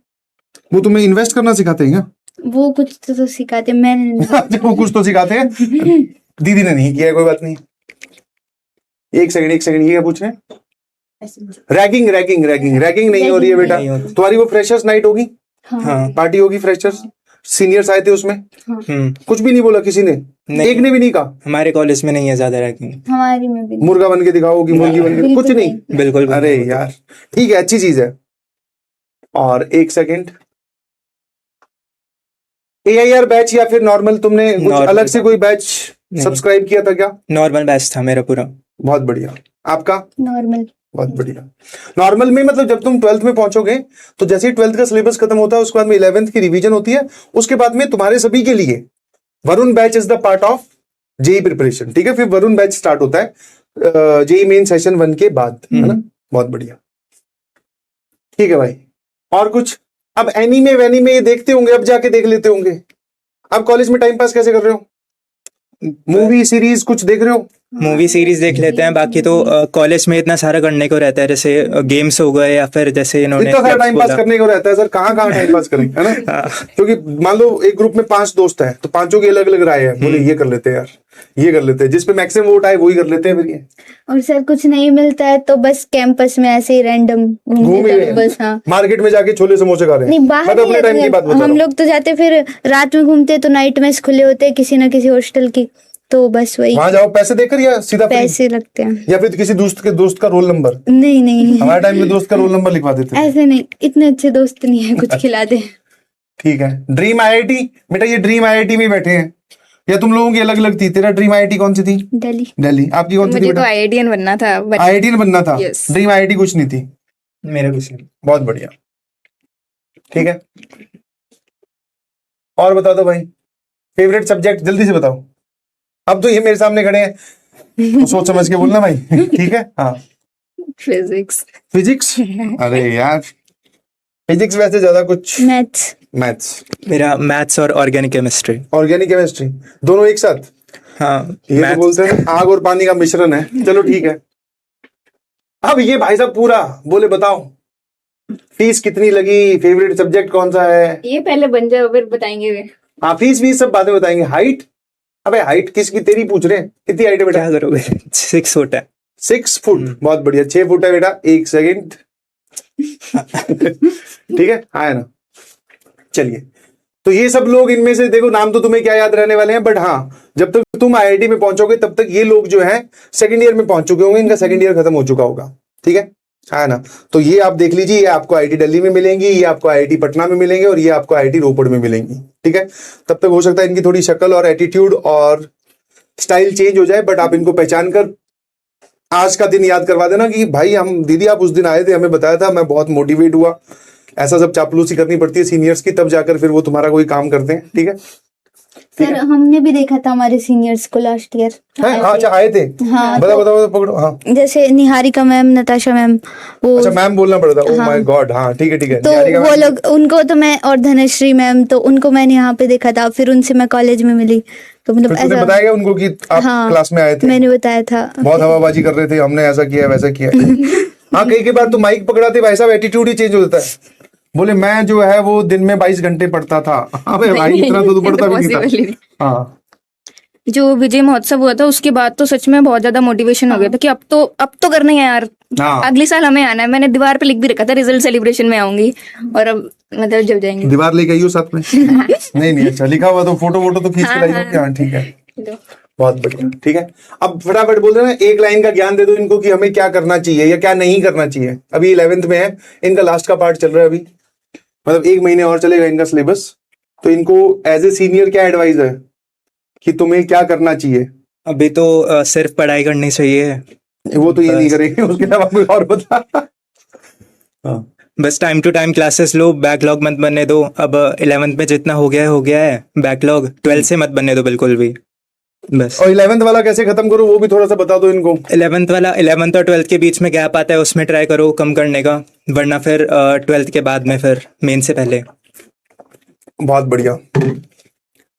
वो तुम्हें इन्वेस्ट करना सिखाते हैं क्या? वो कुछ तो सिखाते, मैंने वो कुछ तो सिखाते हैं, दीदी ने नहीं किया है, कोई बात नहीं। एक सेकंड ये क्या पूछ रहे हैं? रैगिंग नहीं हो रही है बेटा। नहीं होती। तुम्हारी वो फ्रेशर्स नाइट होगी, हाँ। पार्टी होगी फ्रेशर्स, सीनियर्स आए थे उसमें, कुछ भी नहीं बोला किसी ने? नहीं। एक ने भी नहीं कहा? हमारे कॉलेज में नहीं है ज्यादा रैगिंग, हमारी में भी मुर्गा बन के दिखाओगी, मुर्गी बन के, बिल्कुल कुछ नहीं? बिल्कुल भी अरे नहीं। यार ठीक है, अच्छी चीज है। और एक सेकंड, AIR बैच या फिर नॉर्मल, तुमने कुछ Normal। अलग से कोई बैच नहीं। सब्सक्राइब किया था क्या? नॉर्मल बैच था मेरा पूरा। बहुत बढ़िया। आपका? नॉर्मल। बहुत बढ़िया। नॉर्मल में मतलब जब तुम 12th में पहुंचोगे तो जैसे ही 12th का सिलेबस खत्म होता है उसके बाद में 11th की रिवीजन होती है, उसके बाद में तुम्हारे सभी के लिए Varun batch is the part of JEE preparation, ठीक है? फिर वरुण बैच स्टार्ट होता है जेई मेन सेशन 1 के बाद, है ना? बहुत बढ़िया, ठीक है भाई। और कुछ? अब एनीमे वैनीमे ये देखते होंगे, अब जाके देख लेते होंगे। अब कॉलेज में टाइम पास कैसे कर रहे हो? मूवी सीरीज कुछ देख रहे हो? मूवी सीरीज देख लेते हैं, बाकी तो कॉलेज में इतना सारा करने को रहता है, जैसे गेम्स हो गए या फिर जैसे इन्होंने इतना सारा clubs टाइम पास बोला। करने को रहता है सर, कहाँ कहाँ टाइम पास करें, है ना? क्योंकि मान लो एक ग्रुप में 5 दोस्त हैं तो 5 की अलग अलग राय है, बोले ये कर लेते हैं यार, ये कर लेते हैं, जिसपे मैक्सिमम वोट आए वही कर लेते हैं फिर ये। और सर कुछ नहीं मिलता है तो बस कैंपस में ऐसे ही रैंडम घूम घूमते ही हैं रहे बस। हाँ, मार्केट में जाके छोले समोसे खा रहे हैं। नहीं बाहर मैं तो अपने टाइम की बात बता रहा हम हूँ। लोग तो जाते फिर रात में घूमते तो नाइट में खुले होते हैं किसी ना किसी हॉस्टल की, तो बस वही वहां जाओ पैसे देकर या सीधा फ्री? पैसे लगते हैं। या फिर किसी दोस्त का रोल नंबर? नहीं नहीं हमारे टाइम में दोस्त का रोल नंबर लिखवा देते थे। ऐसे नहीं, इतने अच्छे दोस्त नहीं है कुछ खिला दे। ठीक है। ड्रीम आईआईटी बेटा, ये ड्रीम आईआईटी में बैठे हैं या तुम लोगों की अलग अलग थी? तेरा ड्रीम आईआईटी कौन सी थी? दिल्ली। दिल्ली। आपकी कौन सी थी मुझे तो बेटा? आईआईटीएन बनना था आईआईटी बनना था। Yes. ड्रीम आईआईटी कुछ नहीं थी। मेरा कुछ नहीं। बहुत बढ़िया, ठीक है। और बता दो भाई, फेवरेट सब्जेक्ट जल्दी से बताओ। अब तो ये मेरे सामने खड़े हैं तो सोच समझ के बोलना भाई, ठीक है? हाँ। फिजिक्स। फिजिक्स? अरे यार फिजिक्स वैसे ज्यादा कुछ। मैथ्स। मैथ्स। मेरा मैथ्स और ऑर्गेनिक केमिस्ट्री। ऑर्गेनिक केमिस्ट्री दोनों एक साथ? हाँ, ये तो मैथ्स। बोलते हैं आग और पानी का मिश्रण है। चलो ठीक है। अब ये भाई साहब पूरा बोले बताओ फीस कितनी लगी, फेवरेट सब्जेक्ट कौन सा है? ये पहले बन जाओ फिर बताएंगे वे। हाँ फीस भी सब बातें बताएंगे। हाइट? अबे हाइट किसकी, तेरी पूछ रहे हैं। कितनी हाइट है बेटा? क्या करोगे? 6 फुट है। 6 फुट। बहुत बढ़िया। 6 फुट है बेटा। एक सेकंड। ठीक है, आया ना? चलिए, तो ये सब लोग, इनमें से देखो नाम तो तुम्हें क्या याद रहने वाले हैं, बट हाँ जब तक तुम आईआईटी में पहुंचोगे तब तक ये लोग जो हैं सेकंड ईयर में पहुंच चुके होंगे, इनका सेकंड ईयर खत्म हो चुका होगा। ठीक है, है ना? तो ये आप देख लीजिए, ये आपको आईआईटी दिल्ली में मिलेंगी, ये आपको आईआईटी पटना में मिलेंगे और ये आपको आईआईटी रोपड़ में मिलेंगी। ठीक है, तब तक हो सकता है इनकी थोड़ी शक्ल और एटीट्यूड और स्टाइल चेंज हो जाए, बट आप इनको पहचान कर आज का दिन याद करवा देना कि भाई हम दीदी आप उस दिन आए थे, हमें बताया था, मैं बहुत मोटिवेट हुआ। ऐसा सब चापलूसी करनी पड़ती है सीनियर्स की, तब जाकर फिर वो तुम्हारा कोई काम करते हैं। ठीक है सर हमने भी देखा था हमारे सीनियर्स को लास्ट ईयर। हाँ, अच्छा आए थे। हाँ, बताओ बताओ पकड़ो। हाँ जैसे निहारिका मैम, नताशा मैम, वो अच्छा मैम बोलना पड़ता। Oh my God. हाँ ठीक है ठीक है। तो निहारिका वो मैम। लोग, उनको तो मैं, और धनश्री मैम, तो उनको मैंने यहाँ पे देखा था, फिर उनसे मैं कॉलेज में मिली, तो मतलब फिर तुमने ऐसा। बताया क्या उनको कि आप हाँ, क्लास में आए थे? मैंने बताया था। बहुत हवाबाजी कर रहे थे, हमने ऐसा किया वैसा किया। हाँ कई बार तो माइक पकड़ाते भाई साहब एटीट्यूड ही चेंज हो जाता है। बोले मैं जो है वो दिन में 22 घंटे पढ़ता था। अबे भाई इतना तो तू पढ़ता भी नहीं था। हाँ जो विजय महोत्सव हुआ था उसके बाद तो सच में बहुत ज्यादा मोटिवेशन हो गया था कि अब तो करना ही है यार, हाँ। अगले साल हमें आना है। मैंने दीवार पे लिख भी रखा था रिजल्ट सेलिब्रेशन में आऊंगी, और अब मतलब जब जाएंगे। दीवार लेके आइयो साथ में। नहीं नहीं अच्छा लिखा हुआ तो फोटो वोटो तो खींच के लाइए। हाँ ठीक है, बहुत बढ़िया। ठीक है, अब फटाफट बोल रहे ना, एक लाइन का ज्ञान दे दो इनको कि हमें क्या करना चाहिए या क्या नहीं करना चाहिए। अभी 11th में है, इनका लास्ट का पार्ट चल रहा है अभी, मतलब 1 महीने और चलेगा इनका सिलेबस। तो इनको एज ए सीनियर क्या एडवाइस है कि तुम्हें क्या करना चाहिए? अभी तो सिर्फ पढ़ाई करनी चाहिए। वो तो ये नहीं करेंगे, उसके अलावा कोई और बता। हाँ बस टाइम टू टाइम क्लासेस लो, बैकलॉग मत बनने दो। अब 11th में जितना हो गया है बैकलॉग, 12th से मत बनने दो बिल्कुल भी। बस। और 11th वाला कैसे खत्म करो वो भी थोड़ा सा बता दो इनको। 11th और 12th के बीच में गैप आता है, उसमें ट्राई करो कम करने का, वरना फिर 12th के बाद में फिर मेन से पहले। बहुत बढ़िया।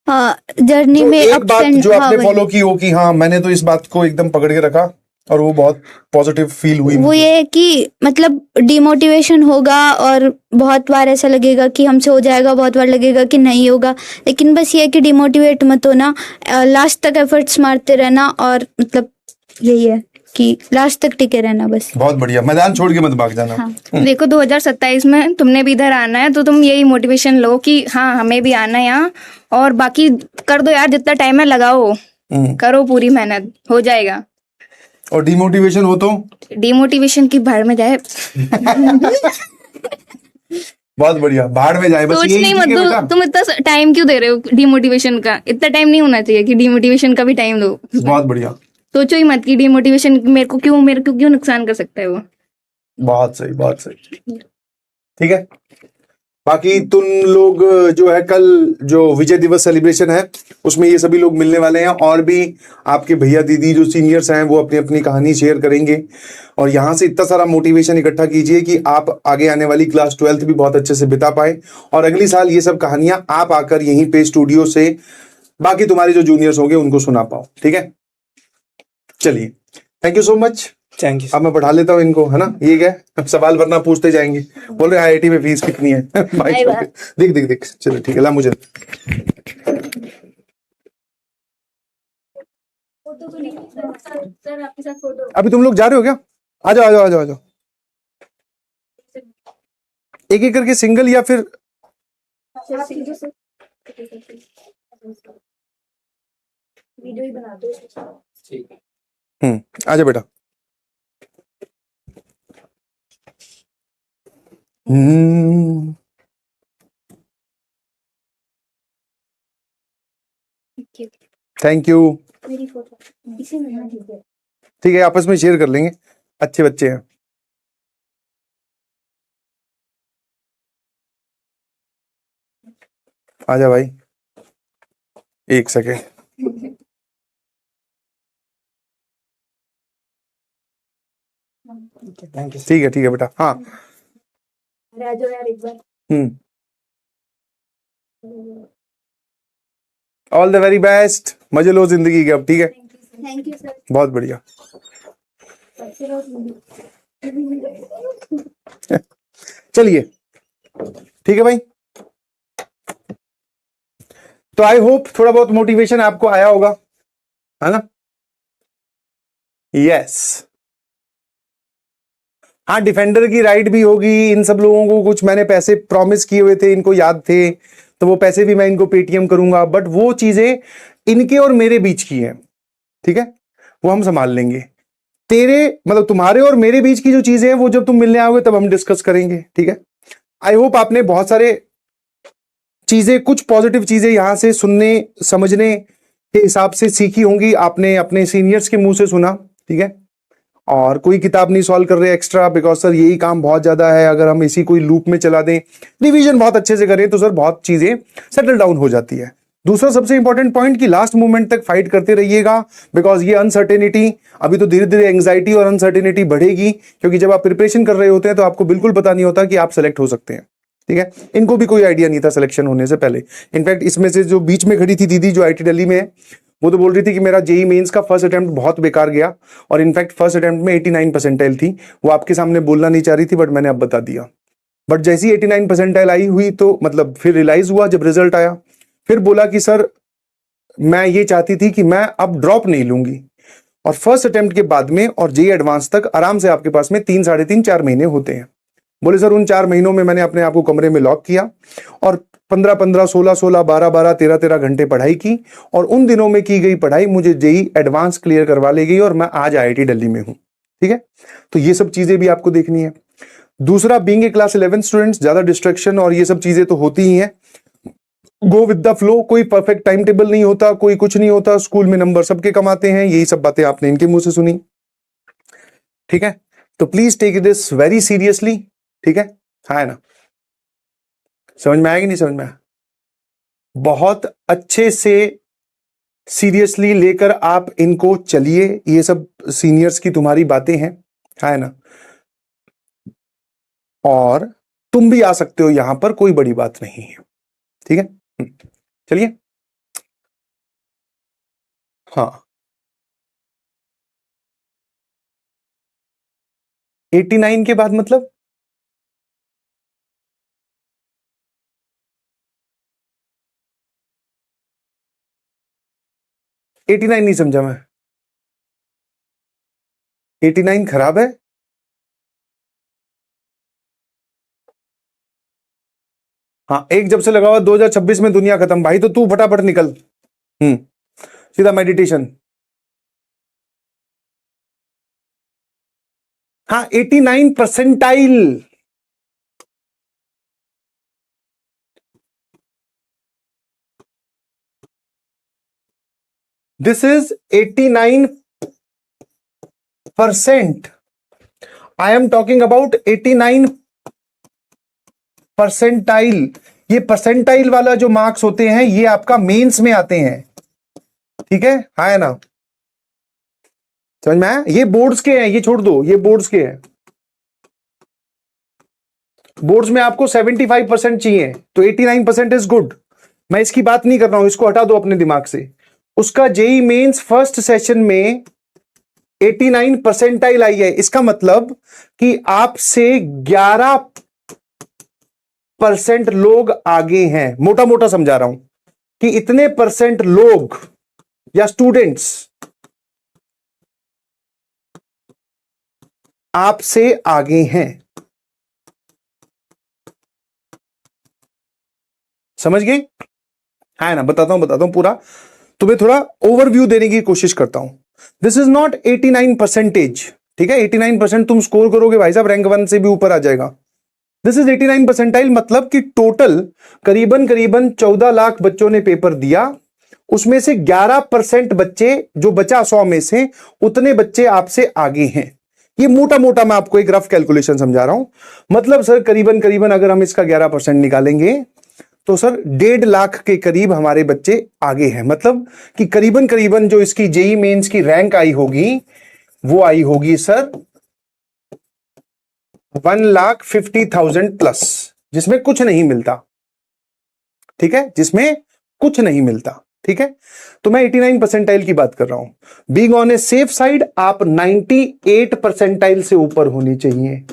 हाँ, जर्नी तो में एक ups बात and- जो हाँ, आपने वही। फॉलो की हो कि हाँ मैंने तो इस बात को एकदम पकड़ के रखा और वो बहुत पॉजिटिव फील हुई वो मुझे। ये है कि मतलब डिमोटिवेशन होगा और बहुत बार ऐसा लगेगा कि हमसे हो जाएगा, बहुत बार लगेगा कि नहीं होगा, लेकिन बस ये है कि डिमोटिवेट मत होना, लास्ट तक एफर्ट्स मारते रहना, और मतलब यही है कि लास्ट तक टिके रहना बस। बहुत बढ़िया, मैदान छोड़ के मत भाग जाना। हाँ। देखो 2027 में तुमने भी इधर आना है, तो तुम यही मोटिवेशन लो कि हाँ हमें भी आना है यहाँ, और बाकी कर दो यार, जितना टाइम है लगाओ, करो पूरी मेहनत, हो जाएगा। और डिमोटिवेशन हो तो डिमोटिवेशन की भाड़ में जाए, बहुत बढ़िया, भाड़ में जाए बस, सोच यही नहीं ठीक मत है दो। बेटा। तुम इतना टाइम क्यों दे रहे हो डिमोटिवेशन का? इतना टाइम नहीं होना चाहिए कि डिमोटिवेशन का भी टाइम दो। बहुत बढ़िया। सोचो ही मत कि डिमोटिवेशन मेरे को क्यों नुकसान कर सकता है वो। बहुत सही, बहुत सही। ठीक है, बाकी तुम लोग जो है कल जो विजय दिवस सेलिब्रेशन है उसमें ये सभी लोग मिलने वाले हैं, और भी आपके भैया दीदी जो सीनियर्स हैं वो अपनी अपनी कहानी शेयर करेंगे, और यहाँ से इतना सारा मोटिवेशन इकट्ठा कीजिए कि आप आगे आने वाली क्लास 12th भी बहुत अच्छे से बिता पाए, और अगली साल ये सब कहानियां आप आकर यहीं पे स्टूडियो से बाकी तुम्हारे जो जूनियर्स होंगे उनको सुना पाओ। ठीक है, चलिए, thank you so much. Thank you. अब मैं पढ़ा लेता हूँ इनको, है ना, ये क्या है, अब सवाल वरना पूछते जाएंगे, बोल रहे आईआईटी में फीस कितनी है भाई देख देख देख, चलो ठीक है, ला मुझे। सर आपके साथ फोटो। अभी तुम लोग जा रहे हो क्या? आ जाओ आ जाओ आ जाओ आ जाओ, एक एक करके, सिंगल या फिर वीडियो ही बना दो। आ जाओ बेटा। हम्म, थैंक यू। मेरी फोटो इसी में ना दीजिए। ठीक है, आपस में शेयर कर लेंगे, अच्छे बच्चे हैं। आजा भाई, एक सेकेंड। ठीक है बेटा, हाँ। राजो यार एक बार। ऑल द वेरी बेस्ट, मजे लो जिंदगी के अब। ठीक है, थैंक यू सर। बहुत बढ़िया। चलिए, ठीक है भाई, तो आई होप थोड़ा बहुत मोटिवेशन आपको आया होगा, है ना? यस, हाँ, डिफेंडर की राइट भी होगी। इन सब लोगों को कुछ मैंने पैसे प्रॉमिस किए हुए थे, इनको याद थे, तो वो पैसे भी मैं इनको पेटीएम करूंगा, बट वो चीजें इनके और मेरे बीच की है। ठीक है, वो हम संभाल लेंगे। तेरे मतलब तुम्हारे और मेरे बीच की जो चीजें हैं वो जब तुम मिलने आओगे तब हम डिस्कस करेंगे। ठीक है, आई होप आपने बहुत सारे चीजें, कुछ पॉजिटिव चीजें यहां से सुनने समझने के हिसाब से सीखी होंगी, आपने अपने सीनियर्स के मुंह से सुना। ठीक है, और कोई किताब नहीं सॉल्व कर रहे एक्स्ट्रा, बिकॉज सर यही काम बहुत ज्यादा है, अगर हम इसी कोई लूप में चला दें, रिवीजन बहुत अच्छे से करें तो सर बहुत चीजें सेटल डाउन हो जाती है। दूसरा सबसे इंपॉर्टेंट पॉइंट कि लास्ट मोमेंट तक फाइट करते रहिएगा, बिकॉज ये अनसर्टेनिटी अभी तो धीरे धीरे एंग्जाइटी और अनसर्टेनिटी बढ़ेगी, क्योंकि जब आप प्रिपरेशन कर रहे होते हैं तो आपको बिल्कुल पता नहीं होता कि आप सेलेक्ट हो सकते हैं। ठीक है, इनको भी कोई आइडिया नहीं था सिलेक्शन होने से पहले। इनफैक्ट इसमें से जो बीच में खड़ी थी दीदी जो आईटी दिल्ली में है, वो तो बोल रही थी कि मेरा जेई मेंस का फर्स्ट अटेम्प्ट बहुत बेकार गया, और इनफैक्ट फर्स्ट अटेम्प्ट में 89 परसेंटाइल थी। वो आपके सामने बोलना नहीं चाह रही थी, बट मैंने अब बता दिया। बट जैसी 89 परसेंटाइल आई हुई तो मतलब फिर रियलाइज हुआ जब रिजल्ट आया, फिर बोला कि सर मैं ये चाहती थी कि मैं अब ड्रॉप नहीं लूंगी, और फर्स्ट अटेम्प्ट के बाद में और जेई एडवांस तक आराम से आपके पास में 3, साढ़े 3, 4 महीने होते हैं। बोले सर उन 4 महीनों में मैंने अपने आप को कमरे में लॉक किया और 15-15, 16-16, 12-12, 13-13 घंटे पढ़ाई की, और उन दिनों में की गई पढ़ाई मुझे जेई एडवांस क्लियर करवा ले गई, और मैं आज आईआईटी दिल्ली में हूं। ठीक है, तो ये सब चीजें भी आपको देखनी है। दूसरा, बीइंग ए क्लास 11 स्टूडेंट्स, ज्यादा डिस्ट्रैक्शन और ये सब चीजें तो होती ही हैं। गो विद द फ्लो, कोई परफेक्ट टाइम टेबल नहीं होता, कोई कुछ नहीं होता, स्कूल में नंबर सबके कमाते हैं, यही सब बातें आपने इनके मुंह से सुनी। ठीक है, तो please take this very seriously. ठीक है ना? समझ में आया कि नहीं समझ में आया? बहुत अच्छे से सीरियसली लेकर आप इनको चलिए, ये सब सीनियर्स की तुम्हारी बातें हैं, है ना? और तुम भी आ सकते हो यहां पर, कोई बड़ी बात नहीं है। ठीक है, चलिए। हाँ, 89 के बाद मतलब 89 नहीं समझा मैं। 89 खराब है? हाँ, एक जब से लगा हुआ 2026 में दुनिया खत्म भाई, तो तू फटाफट निकल। सीधा मेडिटेशन। हाँ, 89 percentile. This is 89 89%, I am talking about 89 percentile. ये परसेंटाइल वाला जो मार्क्स होते हैं ये आपका मेंस में आते हैं, ठीक है, हाँ है ना, समझ में आया? ये बोर्ड्स के हैं, ये छोड़ दो, ये बोर्ड्स के हैं। बोर्ड्स में आपको 75% चाहिए, तो 89% इज गुड। मैं इसकी बात नहीं कर रहा हूं, इसको हटा दो अपने दिमाग से। उसका जेई मेंस फर्स्ट सेशन में 89 परसेंटाइल आई है, इसका मतलब कि आपसे 11% लोग आगे हैं। मोटा मोटा समझा रहा हूं कि इतने परसेंट लोग या स्टूडेंट्स आपसे आगे हैं। समझ गए? है ना, बताता हूं पूरा, तुम्हें थोड़ा ओवरव्यू देने की कोशिश करता हूं। दिस इज नॉट 89%, ठीक है, 89% तुम स्कोर करोगे भाई साहब, रैंक 1 से भी ऊपर आ जाएगा। दिस इज 89 परसेंटाइल, मतलब कि टोटल करीबन 14 लाख बच्चों ने पेपर दिया, उसमें से 11% बच्चे जो बचा 100 में से, उतने बच्चे आपसे आगे हैं। ये मोटा मोटा मैं आपको एक रफ कैलकुलेशन समझा रहा हूं। मतलब सर करीबन अगर हम इसका 11% निकालेंगे तो सर 1.5 लाख के करीब हमारे बच्चे आगे हैं। मतलब कि करीबन जो इसकी जेई मेंस की रैंक आई होगी वो आई होगी सर 1,50,000 प्लस, जिसमें कुछ नहीं मिलता, ठीक है, जिसमें कुछ नहीं मिलता, ठीक है। तो मैं 89 परसेंटाइल की बात कर रहा हूं। Being on a safe side आप 98 परसेंटाइल से ऊपर होनी चाहिए,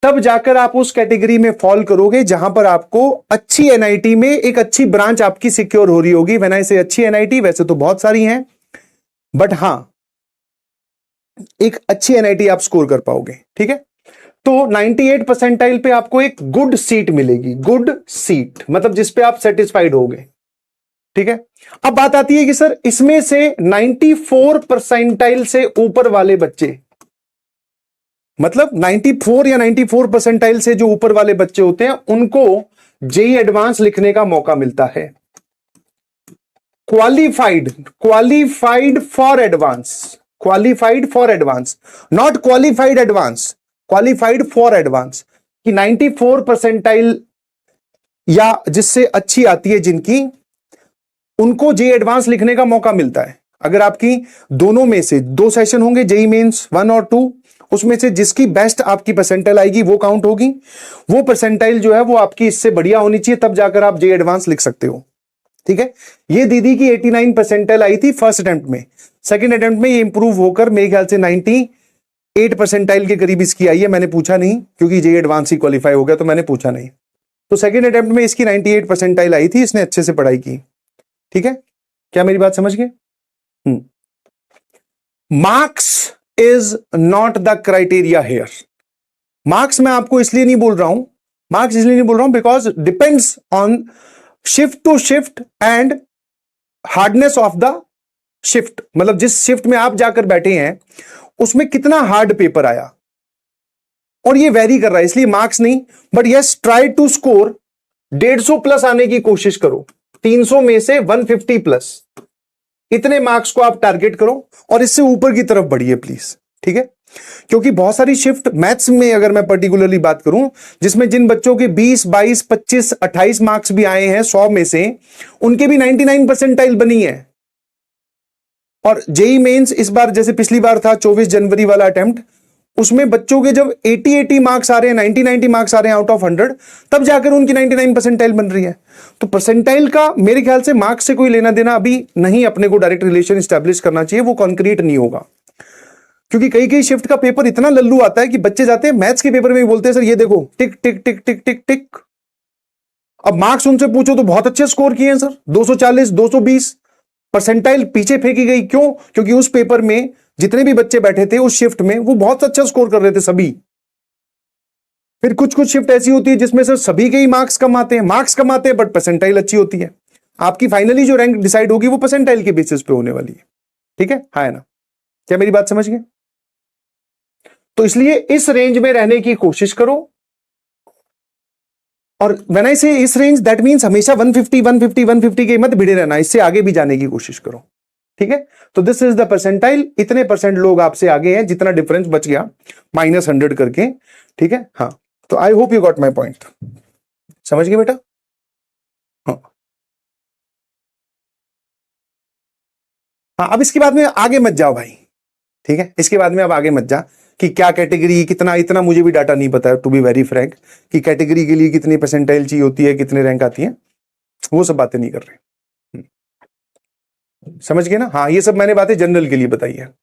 तब जाकर आप उस कैटेगरी में फॉल करोगे जहां पर आपको अच्छी एनआईटी में एक अच्छी ब्रांच आपकी सिक्योर हो रही होगी। व्हेन आई से अच्छी एनआईटी, वैसे तो बहुत सारी हैं, बट हां एक अच्छी एनआईटी आप स्कोर कर पाओगे, ठीक है। तो 98 परसेंटाइल पे आपको एक गुड सीट मिलेगी, गुड सीट मतलब जिस पे आप सेटिस्फाइड होगे, ठीक है। अब बात आती है कि सर इसमें से 94 परसेंटाइल से ऊपर वाले बच्चे, मतलब 94 या 94 परसेंटाइल से जो ऊपर वाले बच्चे होते हैं उनको जेई एडवांस लिखने का मौका मिलता है। Qualified for advance, not qualified advance, qualified for advance, कि 94 परसेंटाइल या जिससे अच्छी आती है जिनकी, उनको जेई एडवांस लिखने का मौका मिलता है। अगर आपकी दोनों में से 2 सेशन होंगे जेई मेंस 1 और 2, उसमें से जिसकी बेस्ट आपकी परसेंटाइल आएगी वो काउंट होगी। वो परसेंटाइल जो है वो आपकी इससे बढ़िया होनी चाहिए, तब जाकर आप जेई एडवांस लिख सकते हो, ठीक है। ये दीदी की 89 परसेंटाइल आई थी फर्स्ट अटेम्प्ट में, सेकंड अटेम्प्ट में ये इंप्रूव होकर मेरे ख्याल से 98 परसेंटाइल के करीब इसकी आई है। मैंने पूछा नहीं क्योंकि जेई एडवांस ही क्वालिफाई हो गया, तो मैंने पूछा नहीं। तो सेकंड अटेम्प्ट में इसकी 98 परसेंटाइल आई थी, इसने अच्छे से पढ़ाई की, ठीक है। क्या मेरी बात समझ गए? Marks is not the criteria here. Marks मैं आपको इसलिए नहीं बोल रहा हूं, because depends on shift to shift and hardness of the shift. मतलब जिस शिफ्ट में आप जाकर बैठे हैं उसमें कितना हार्ड पेपर आया, और ये वेरी कर रहा है, इसलिए मार्क्स नहीं। But yes, try to score 150 plus आने की कोशिश करो, 300 में से 150 प्लस, इतने मार्क्स को आप टारगेट करो और इससे ऊपर की तरफ बढ़िए प्लीज, ठीक है। क्योंकि बहुत सारी शिफ्ट मैथ्स में अगर मैं पर्टिकुलरली बात करूं, जिसमें जिन बच्चों के 20, 22, 25, 28 मार्क्स भी आए हैं 100 में से, उनके भी 99 परसेंटाइल बनी है। और जेई मेंस इस बार जैसे पिछली बार था 24 जनवरी वाला अटेम्प्ट, उसमें बच्चों के जब 80 मार्क्स आ रहे हैं, 90 मार्क्स आ रहे हैं आउट ऑफ 100, तब जाकर उनकी 99 परसेंटाइल बन रही है। तो परसेंटाइल का मेरे ख्याल से मार्क्स से कोई लेना देना अभी नहीं, अपने को डायरेक्ट रिलेशन स्टैब्लिश करना चाहिए, वो कॉन्क्रीट नहीं होगा। क्योंकि कई शिफ्ट का पेपर इतना लल्लू आता है कि बच्चे जाते हैं मैथ्स के पेपर में भी बोलते हैं सर ये देखो टिक टिक टिक टिक टिक टिक। अब मार्क्स उनसे पूछो तो बहुत अच्छे स्कोर किए हैं सर, 240, 220 परसेंटाइल पीछे फेंकी गई। क्यों? क्योंकि उस पेपर में जितने भी बच्चे बैठे थे उस शिफ्ट में वो बहुत अच्छा स्कोर कर रहे थे सभी। फिर कुछ शिफ्ट ऐसी होती है जिसमें सर सभी के ही मार्क्स कम आते हैं बट परसेंटाइल अच्छी होती है। आपकी फाइनली जो रैंक डिसाइड होगी वो परसेंटाइल के बेसिस पे होने वाली है, ठीक है, हाँ है ना। क्या मेरी बात समझ गए? तो इसलिए इस रेंज में रहने की कोशिश करो। और व्हेन आई से इस रेंज, दैट मींस हमेशा 150 के मत भिड़े रहना, इससे आगे भी जाने की कोशिश करो, ठीक है, तो दिस इज द परसेंटाइल, इतने परसेंट लोग आपसे आगे हैं, जितना डिफरेंस बच गया -100 करके, ठीक है। हाँ, तो I hope you got my point, समझ गए बेटा? हाँ हाँ, अब इसके बाद में आगे मत जाओ भाई, ठीक है, इसके बाद में अब आगे मत जा कि क्या कैटेगरी, कितना, इतना मुझे भी डाटा नहीं पता है टू बी वेरी फ्रैंक, कि कैटेगरी के लिए कितनी परसेंटाइल चाहिए होती है, कितने रैंक आती है, वो सब बातें नहीं कर रहे। समझ गए ना? हाँ, ये सब मैंने बातें जनरल के लिए बताई है।